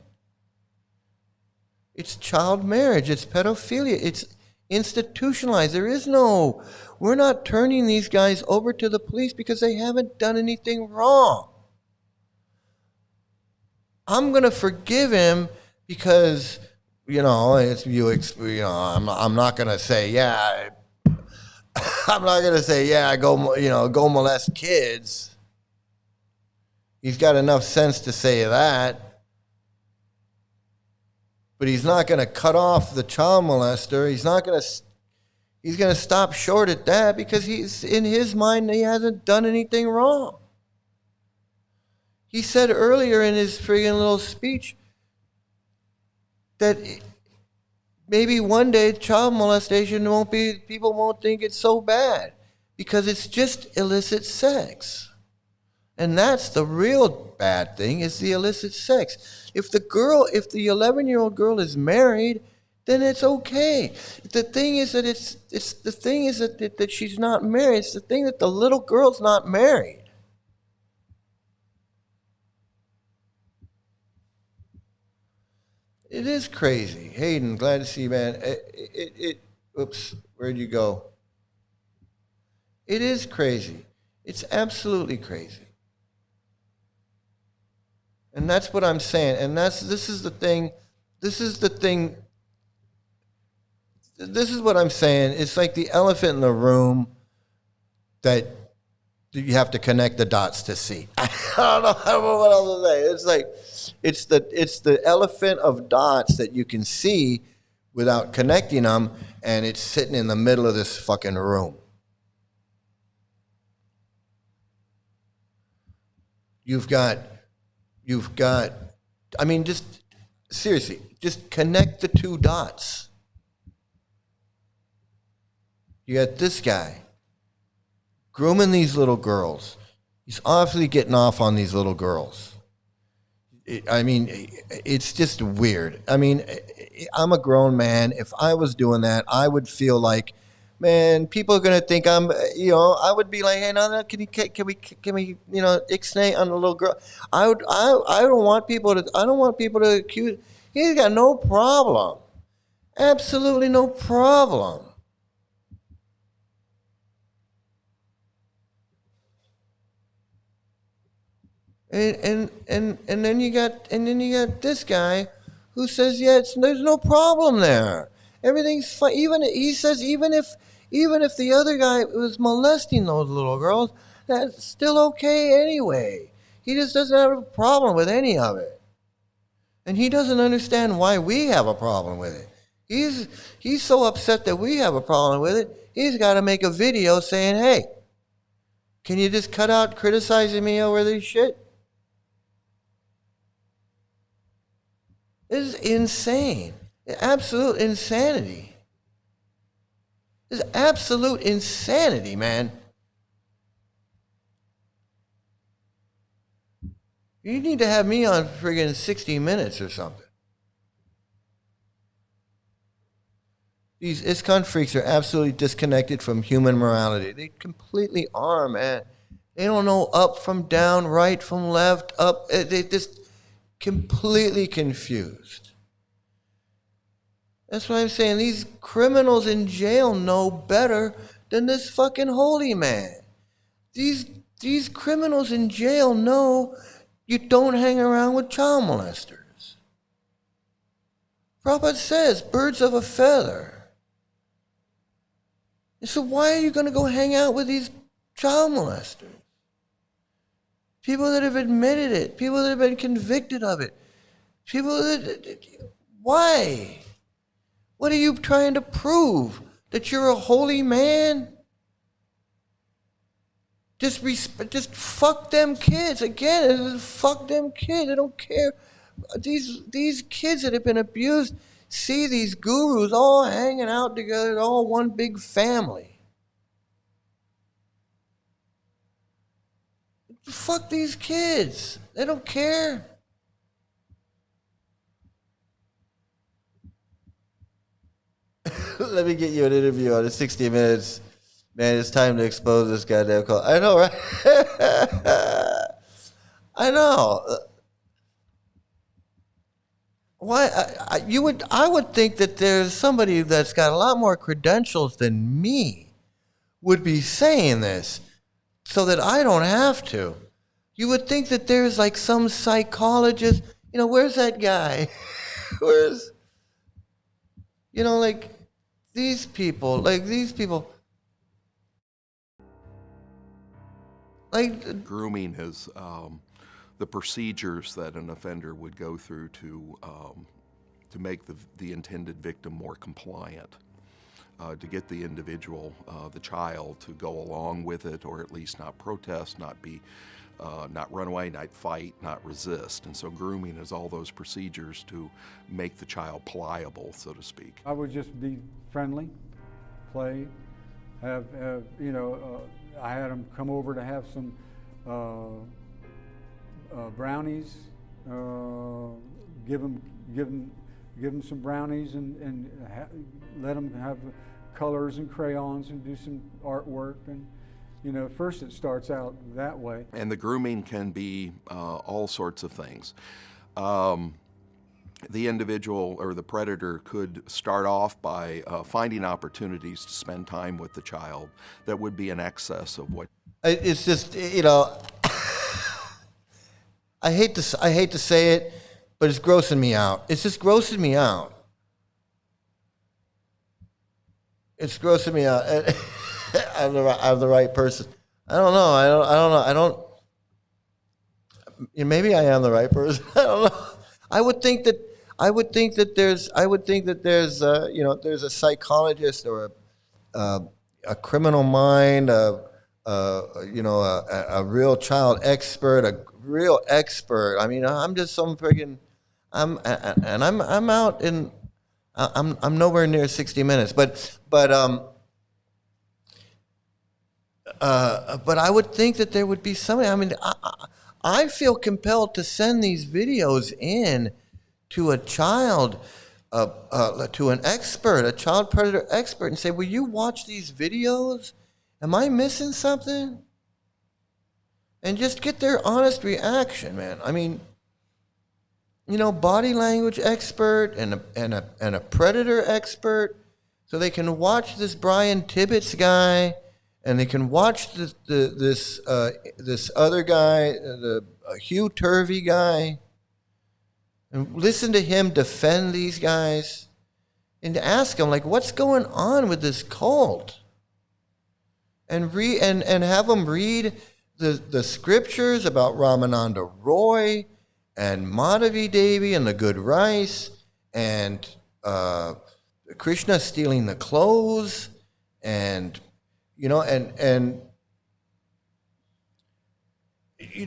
Speaker 1: It's child marriage. It's pedophilia. It's institutionalized. We're not turning these guys over to the police because they haven't done anything wrong. I'm going to forgive him because, I'm not going to say, yeah, I'm not going to say, yeah, go molest kids. He's got enough sense to say that. But he's not going to cut off the child molester. He's going to stop short at that, because in his mind, he hasn't done anything wrong. He said earlier in his friggin' little speech that maybe one day child molestation people won't think it's so bad. because it's just illicit sex. And that's the real bad thing, is the illicit sex. If the 11-year-old girl is married, then it's okay. The thing is that that she's not married. It's the thing that the little girl's not married. It is crazy. Hayden, glad to see you, man. Oops, where'd you go? It is crazy. It's absolutely crazy. And that's what I'm saying. And this is the thing. This is what I'm saying. It's like the elephant in the room that you have to connect the dots to see. I don't know what else to say. It's like it's the elephant of dots that you can see without connecting them, and it's sitting in the middle of this fucking room. You've got, I mean, just seriously, just connect the two dots. You got this guy grooming these little girls. He's obviously getting off on these little girls. It's just weird. I mean, I'm a grown man. If I was doing that, I would feel like, man, people are gonna think I'm, I would be like, hey, no, can we, ixnay on the little girl? I don't want people to accuse. He's got no problem, absolutely no problem. And then you got this guy who says, yeah, there's no problem there. Everything's fine. He says even if the other guy was molesting those little girls, that's still okay anyway. He just doesn't have a problem with any of it. And he doesn't understand why we have a problem with it. He's so upset that we have a problem with it, he's got to make a video saying, hey, can you just cut out criticizing me over this shit? This is insane. Absolute insanity. This is absolute insanity, man. You need to have me on friggin' 60 Minutes or something. These ISKCON freaks are absolutely disconnected from human morality. They completely are, man. They don't know up from down, right from left, up. They just completely confused. That's what I'm saying. These criminals in jail know better than this fucking holy man. These criminals in jail know you don't hang around with child molesters. Prabhupada says, birds of a feather. And so why are you going to go hang out with these child molesters? People that have admitted it, people that have been convicted of it, why? What are you trying to prove? That you're a holy man? Just fuck them kids. Again, fuck them kids. I don't care. These kids that have been abused see these gurus all hanging out together, all one big family. Fuck these kids. They don't care. Let me get you an interview on 60 Minutes. Man, it's time to expose this goddamn cult. I know, right? I know. Why? I would think that there's somebody that's got a lot more credentials than me would be saying this, so that I don't have to. You would think that there's like some psychologist. Where's that guy? Where's, like these people. Like
Speaker 7: grooming is the procedures that an offender would go through to make the intended victim more compliant, to get the individual, the child, to go along with it, or at least not protest, not run away, not fight, not resist. And so grooming is all those procedures to make the child pliable, so to speak.
Speaker 8: I would just be friendly, play, I had them come over to have some brownies, give them some brownies and let them have colors and crayons and do some artwork. And first it starts out that way.
Speaker 7: And the grooming can be all sorts of things. The individual or the predator could start off by finding opportunities to spend time with the child that would be in excess of what.
Speaker 1: It's just, I hate to say it, but it's grossing me out. It's just grossing me out. It's grossing me out. I'm the right person. I don't know. Maybe I am the right person. I don't know. I would think that there's there's a psychologist or a criminal mind, a real child expert, a real expert. I mean, I'm just some friggin', I'm out in, I'm nowhere near 60 Minutes, but I would think that there would be somebody. I mean, I feel compelled to send these videos in to a child, to an expert, a child predator expert, and say, will you watch these videos? Am I missing something? And just get their honest reaction, man. I mean, body language expert and a predator expert, so they can watch this Brian Tibbetts guy, and they can watch this other guy, the Hugh Turvey guy, and listen to him defend these guys, and ask them, like, what's going on with this cult? And have them read the scriptures about Ramananda Roy and Madhavi Devi and the good rice and Krishna stealing the clothes and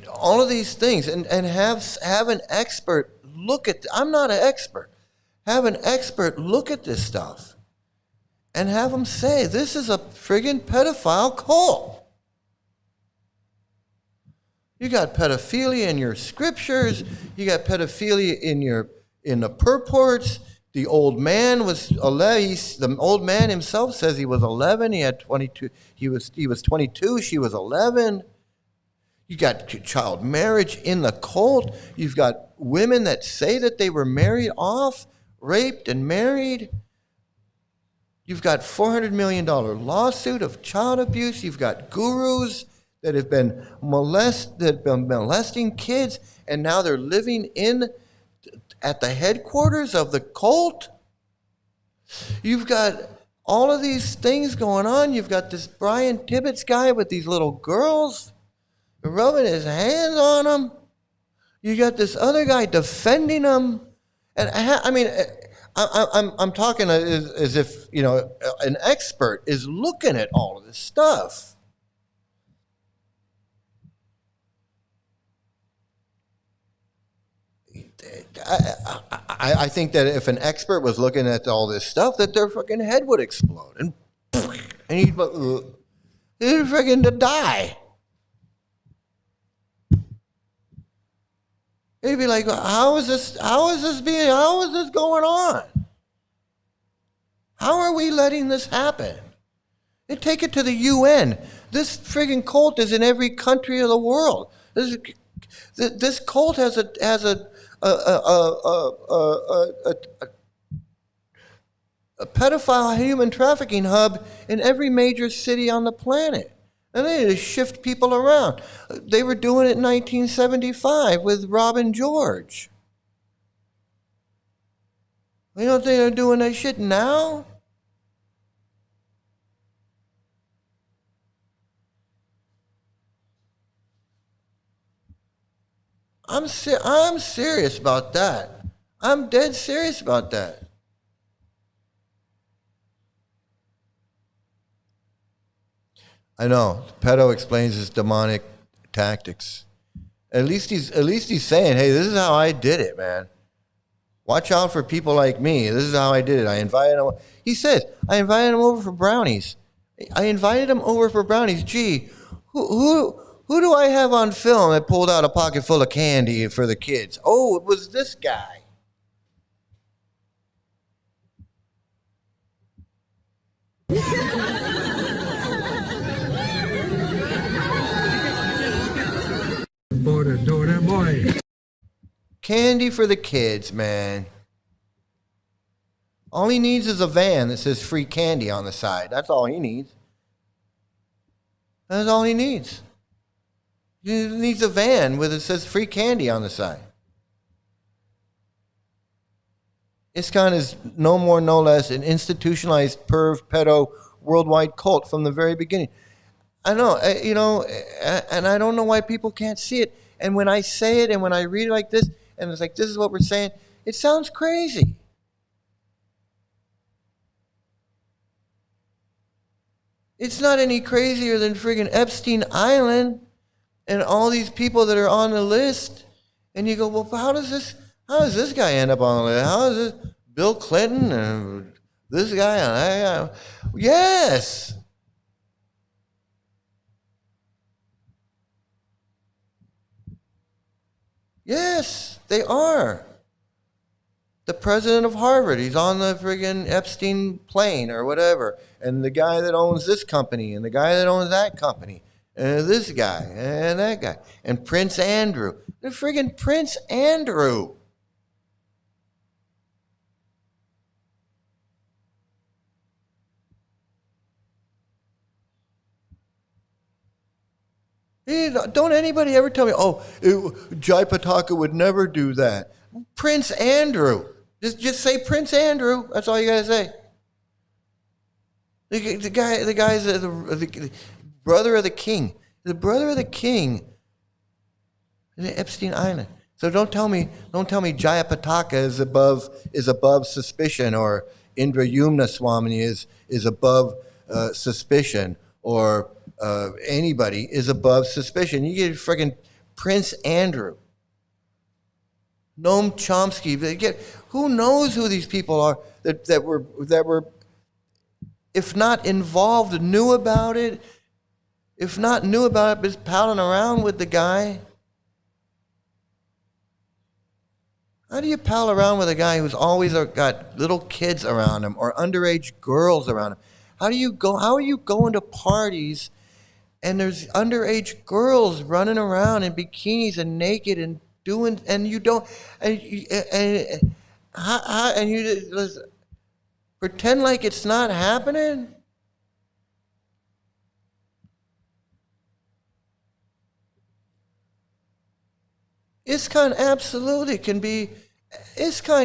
Speaker 1: all of these things, and have an expert look at. I'm not an expert. Have an expert look at this stuff, and have them say, "This is a friggin' pedophile cult. You got pedophilia in your scriptures. You got pedophilia in the purports." The old man was 11. The old man himself says he was 11. He had 22. He was 22. She was 11. You got child marriage in the cult. You've got women that say that they were married off, raped and married. You've got $400 million lawsuit of child abuse. You've got gurus that have been molesting kids, and now they're living at the headquarters of the cult. You've got all of these things going on. You've got this Brian Tibbetts guy with these little girls rubbing his hands on them. You got this other guy defending them. And I'm talking as if, an expert is looking at all of this stuff. I think that if an expert was looking at all this stuff, that their fucking head would explode and he'd freaking die. He'd be like, how is this going on? How are we letting this happen? They take it to the UN. This friggin' cult is in every country of the world. This cult has a pedophile human trafficking hub in every major city on the planet. And they just shift people around. They were doing it in 1975 with Robin George. You don't think they're doing that shit now? I'm serious about that. I'm dead serious about that. I know. Pedo explains his demonic tactics. At least he's saying, hey, this is how I did it, man. Watch out for people like me. This is how I did it. I invited him. He says, I invited him over for brownies. I invited him over for brownies. Gee, who do I have on film that pulled out a pocket full of candy for the kids? Oh, it was this guy. Candy for the kids, man. All he needs is a van that says free candy on the side. That's all he needs. That's all he needs. He needs a van with it says free candy on the side. ISKCON is no more, no less an institutionalized perv pedo worldwide cult from the very beginning. I know, and I don't know why people can't see it. And when I say it and when I read it like this, and it's like, this is what we're saying, it sounds crazy. It's not any crazier than friggin' Epstein Island and all these people that are on the list. And you go, well, how does this guy end up on the list? How is this Bill Clinton and this guy and that guy? Yes. Yes, they are. The president of Harvard, he's on the friggin' Epstein plane or whatever. And the guy that owns this company and the guy that owns that company and this guy and that guy. And Prince Andrew. The friggin' Prince Andrew. Don't anybody ever tell me, Jai Pataka would never do that. Prince Andrew. Just say Prince Andrew. That's all you gotta say. The guy's the brother of the king. The brother of the king in the Epstein Island. So don't tell me Jaya Pataka is above suspicion, or Indrayumna Swami is above suspicion, or anybody is above suspicion. You get freaking Prince Andrew, Noam Chomsky. Who knows who these people are that were, if not involved, knew about it. If not knew about it, just palling around with the guy. How do you pal around with a guy who's always got little kids around him or underage girls around him? How are you going to parties and there's underage girls running around in bikinis and naked and doing, and you don't, and you just pretend like it's not happening? ISKCON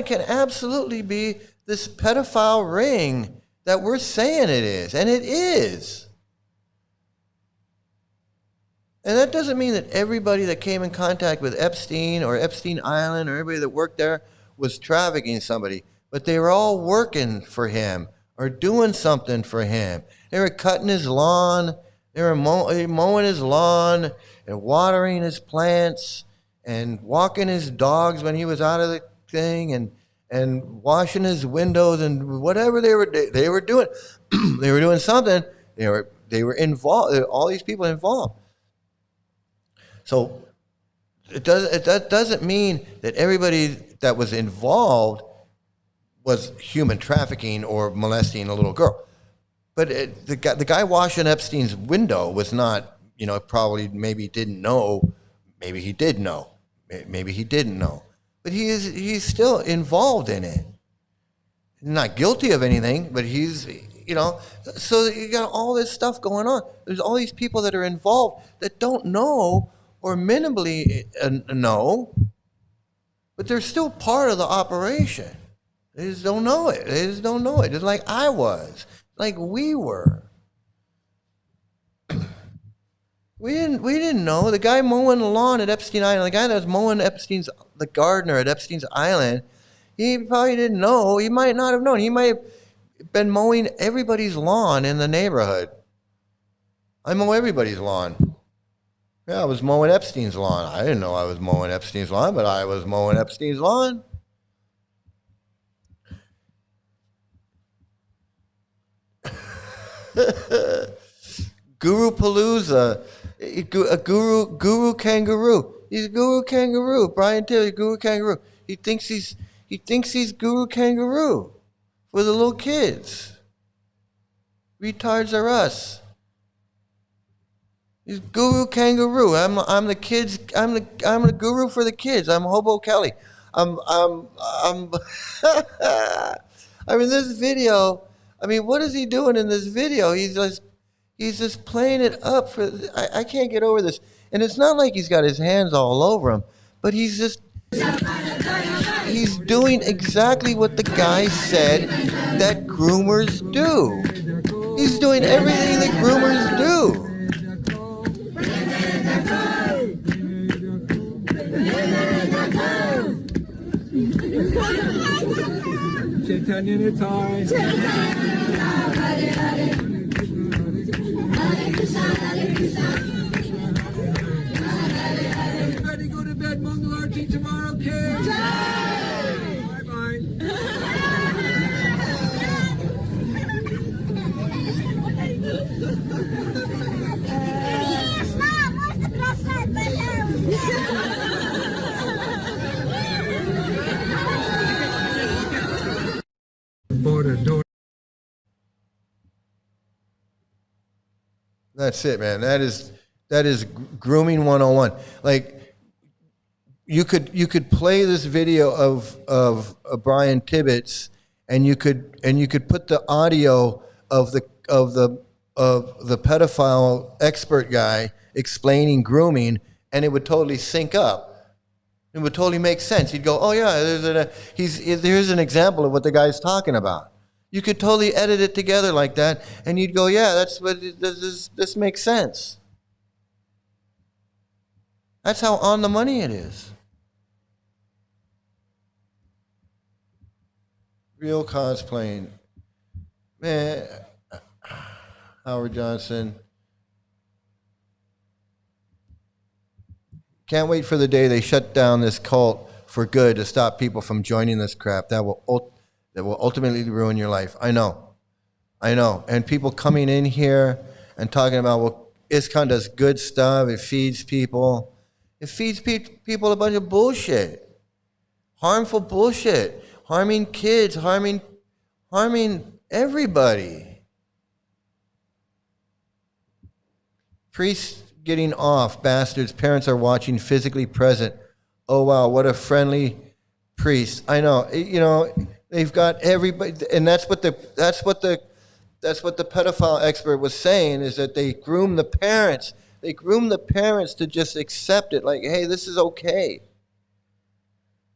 Speaker 1: can absolutely be this pedophile ring that we're saying it is, and it is. And that doesn't mean that everybody that came in contact with Epstein or Epstein Island or everybody that worked there was trafficking somebody, but they were all working for him or doing something for him. They were cutting his lawn, they were mowing his lawn and watering his plants and walking his dogs when he was out of the thing, and washing his windows and whatever they were doing. They were doing something. They were involved. All these people involved. So that doesn't mean that everybody that was involved was human trafficking or molesting a little girl. But the guy washing Epstein's window was not, probably maybe didn't know. Maybe he did know. Maybe he didn't know. But he's still involved in it. Not guilty of anything, but he's, so you got all this stuff going on. There's all these people that are involved that don't know or minimally know, but they're still part of the operation. They just don't know it. Just like I was, like we were. We didn't know. The guy mowing the lawn at Epstein Island, the guy that was mowing the gardener at Epstein's Island, he probably didn't know. He might not have known. He might have been mowing everybody's lawn in the neighborhood. I mow everybody's lawn. Yeah, I was mowing Epstein's lawn. I didn't know I was mowing Epstein's lawn, but I was mowing Epstein's lawn. Guru Palooza, a guru kangaroo. He's a guru kangaroo. Brian Taylor, guru kangaroo. He thinks he's guru kangaroo for the little kids. Retards are us. He's guru kangaroo. I'm the kids. I'm the guru for the kids. I'm Hobo Kelly. I'm I mean, this video. I mean, what is he doing in this video? He's just playing it up for. I can't get over this. And it's not like he's got his hands all over him, but he's doing exactly what the guy said that groomers do. He's doing everything that groomers do.
Speaker 3: Chaitanya Nitai. Everybody go to bed. Mangalarti tomorrow, kids. Bye-bye.
Speaker 1: That's it, man. That is grooming 101. Like you could play this video of Brian Tibbetts, and you could put the audio of the pedophile expert guy explaining grooming, and it would totally sync up. It would totally make sense. You'd go, oh yeah, here's an example of what the guy's talking about. You could totally edit it together like that, and you'd go, yeah, that's what this makes sense. That's how on the money it is. Real cosplaying. Man, Howard Johnson. Can't wait for the day they shut down this cult for good to stop people from joining this crap. That will ultimately ruin your life. I know. And people coming in here and talking about, well, ISKCON does good stuff. It feeds people. It feeds people a bunch of bullshit. Harmful bullshit. Harming kids. Harming everybody. Priests getting off. Bastards. Parents are watching, physically present. Oh, wow, what a friendly priest. I know. You know, they've got everybody, and that's what the pedophile expert was saying, is that they groom the parents. They groom the parents to just accept it, like, hey, this is okay.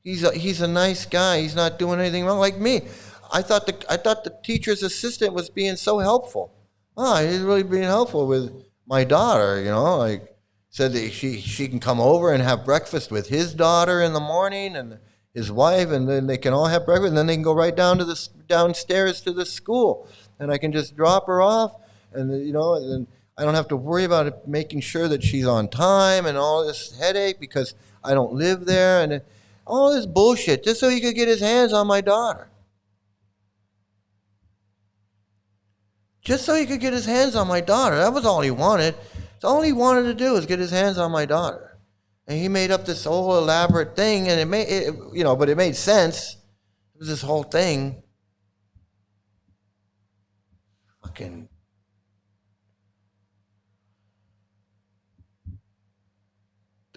Speaker 1: He's a nice guy. He's not doing anything wrong. Like me, I thought the teacher's assistant was being so helpful. Oh, he's really being helpful with my daughter. You know, like said that she can come over and have breakfast with his daughter in the morning and his wife, and then they can all have breakfast, and then they can go right downstairs to the school, and I can just drop her off, and you know, and then I don't have to worry about it, making sure that she's on time and all this headache because I don't live there, and all this bullshit just so he could get his hands on my daughter. Just so he could get his hands on my daughter. That was all he wanted. That's all he wanted to do was get his hands on my daughter. And he made up this whole elaborate thing, and but it made sense. It was this whole thing. Fucking.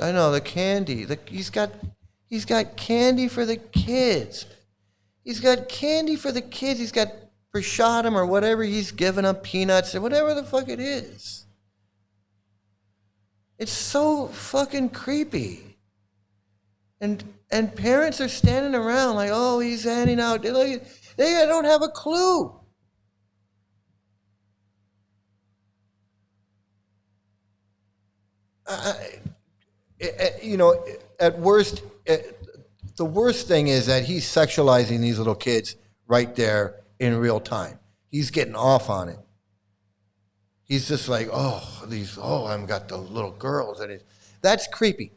Speaker 1: I know, the candy. He's got candy for the kids. He's got candy for the kids. He's got prashadam or whatever he's giving them, peanuts or whatever the fuck it is. It's so fucking creepy. And parents are standing around like, oh, he's handing out. They don't have a clue. At worst, the worst thing is that he's sexualizing these little kids right there in real time. He's getting off on it. He's just like, I've got the little girls. And that's creepy.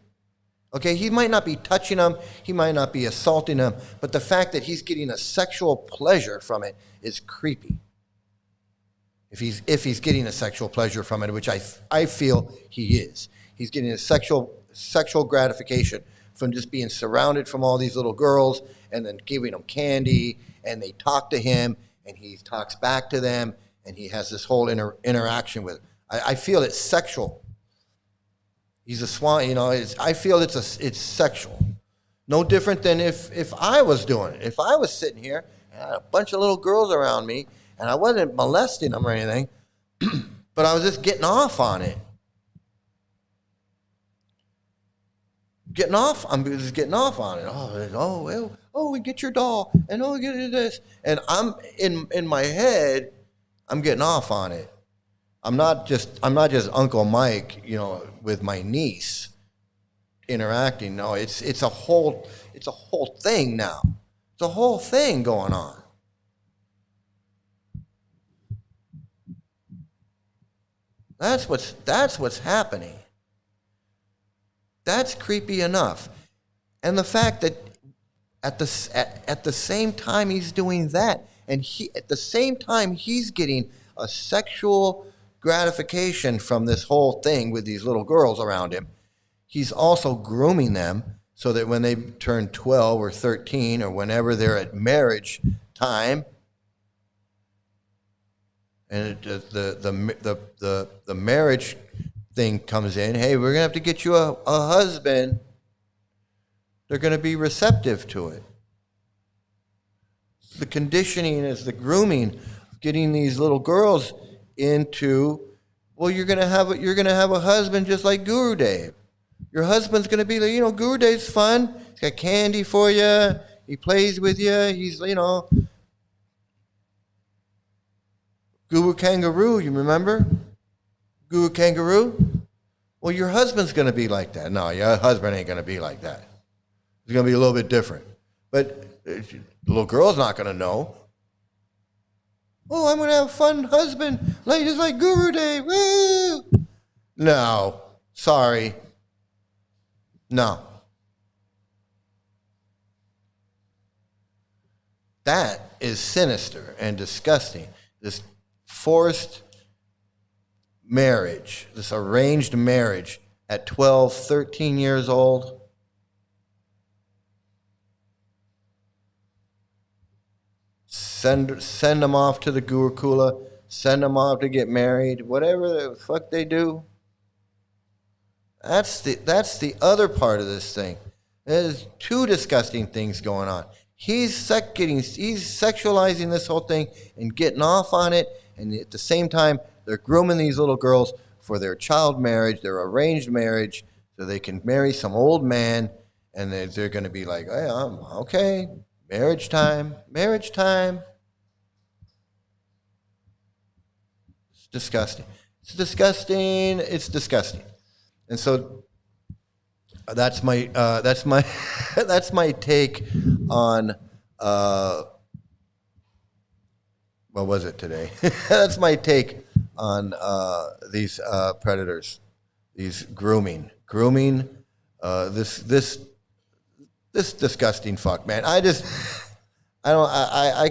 Speaker 1: Okay, he might not be touching them. He might not be assaulting them. But the fact that he's getting a sexual pleasure from it is creepy. if he's getting a sexual pleasure from it, which I feel he is. He's getting a sexual gratification from just being surrounded from all these little girls and then giving them candy, and they talk to him and he talks back to them, and he has this whole interaction with them. I feel it's sexual. He's a swan, you know. I feel it's sexual. No different than if I was doing it. If I was sitting here and I had a bunch of little girls around me and I wasn't molesting them or anything, but I was just getting off on it. I'm just getting off on it. Oh, we get your doll, and we get this, and I'm in my head, I'm getting off on it. I'm not just Uncle Mike, you know, with my niece interacting. No, it's a whole thing now. It's a whole thing going on. That's what's happening. That's creepy enough. And the fact that at the same time he's doing that, and at the same time he's getting a sexual gratification from this whole thing with these little girls around him, he's also grooming them so that when they turn 12 or 13 or whenever they're at marriage time, and the marriage thing comes in, hey, we're going to have to get you a husband. They're going to be receptive to it. The conditioning is the grooming, getting these little girls into, well, you're going to have a husband just like Guru Dev. Your husband's going to be, you know, Guru Dev's fun. He's got candy for you. He plays with you. He's, you know, Guru Kangaroo, you remember? Guru Kangaroo? Well, your husband's going to be like that. No, your husband ain't going to be like that. He's going to be a little bit different. But the little girl's not going to know. Oh, I'm going to have a fun husband, just like Guru Dev. Woo! No, sorry. No. That is sinister and disgusting. This forced marriage, this arranged marriage at 12, 13 years old. Send them off to the Gurukula, send them off to get married, whatever the fuck they do. That's the other part of this thing. There's two disgusting things going on. He's sexualizing this whole thing and getting off on it, and at the same time, they're grooming these little girls for their child marriage, their arranged marriage, so they can marry some old man, and they're going to be like, hey, I'm okay, marriage time. It's disgusting. It's disgusting. And so that's my that's my take on what was it today? That's my take on these predators, these grooming. This disgusting fuck, man. I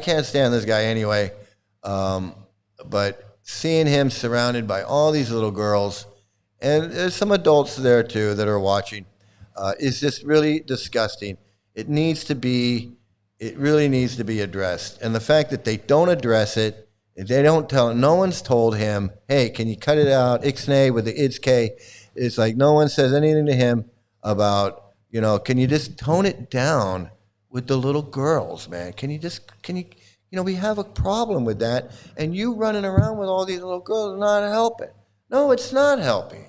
Speaker 1: can't stand this guy anyway. But seeing him surrounded by all these little girls, and there's some adults there too that are watching, is just really disgusting. It really needs to be addressed. And the fact that they don't address it, no one's told him, hey, can you cut it out, Ixnay with the ISK. It's like no one says anything to him about, you know, can you just tone it down with the little girls, man? We have a problem with that, and you running around with all these little girls is not helping. No, it's not helping.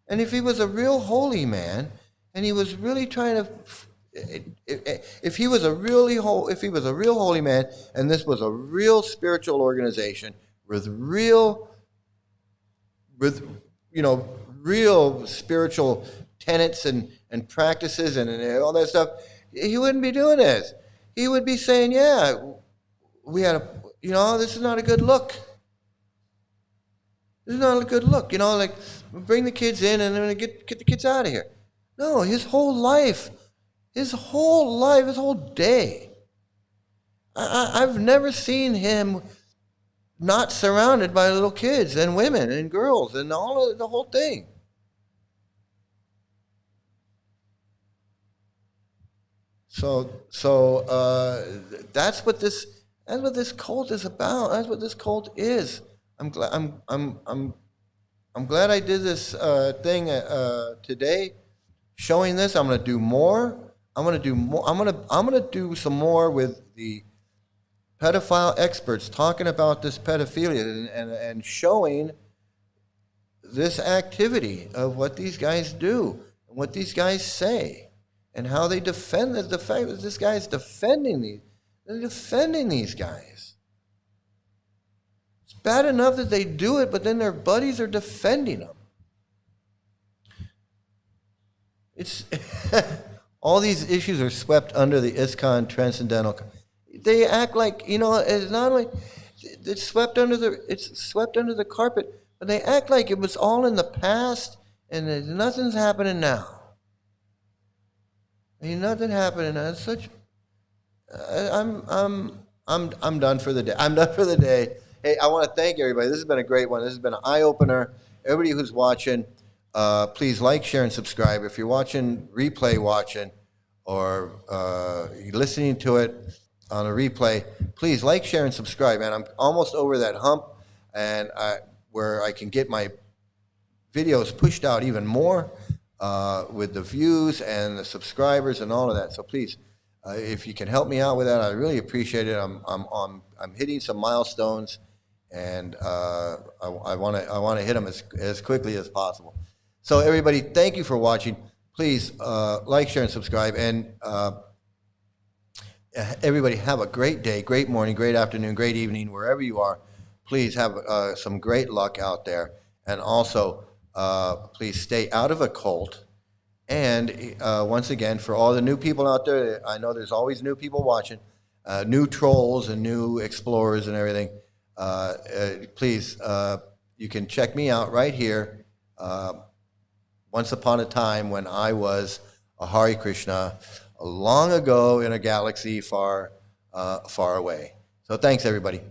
Speaker 1: And if he was a real holy man, and he was really trying to, if he was a real holy man, and this was a real spiritual organization with real spiritual tenets and practices and all that stuff, he wouldn't be doing this. He would be saying, yeah, this is not a good look. This is not a good look. Like, bring the kids in and then get the kids out of here. No, his whole life, his whole day. I've never seen him not surrounded by little kids and women and girls and all of the whole thing. So that's what this cult is about. That's what this cult is. I'm glad I did this thing today, showing this. I'm going to do more. I'm going to do some more with the pedophile experts talking about this pedophilia and showing this activity of what these guys do and what these guys say and how they defend the fact that this guy is defending these guys. It's bad enough that they do it, but then their buddies are defending them. It's all these issues are swept under the ISKCON transcendental. They act like, it's not only it's swept under the carpet, but they act like it was all in the past and nothing's happening now. Ain't nothing happening now. It's such. I'm done for the day. I'm done for the day. Hey, I want to thank everybody. This has been a great one. This has been an eye opener. Everybody who's watching, please like, share, and subscribe. If you're watching, or you're listening to it on a replay, please like, share, and subscribe. And I'm almost over that hump, and where I can get my videos pushed out even more with the views and the subscribers and all of that. So please, if you can help me out with that, I really appreciate it. I'm hitting some milestones, and I want to hit them as quickly as possible. So everybody, thank you for watching. Please like, share, and subscribe. And everybody have a great day, great morning, great afternoon, great evening, wherever you are. Please have some great luck out there. And also, please stay out of a cult. And once again, for all the new people out there, I know there's always new people watching, new trolls and new explorers and everything. Please, you can check me out right here. Once upon a time when I was a Hare Krishna, long ago in a galaxy far, far away. So thanks, everybody.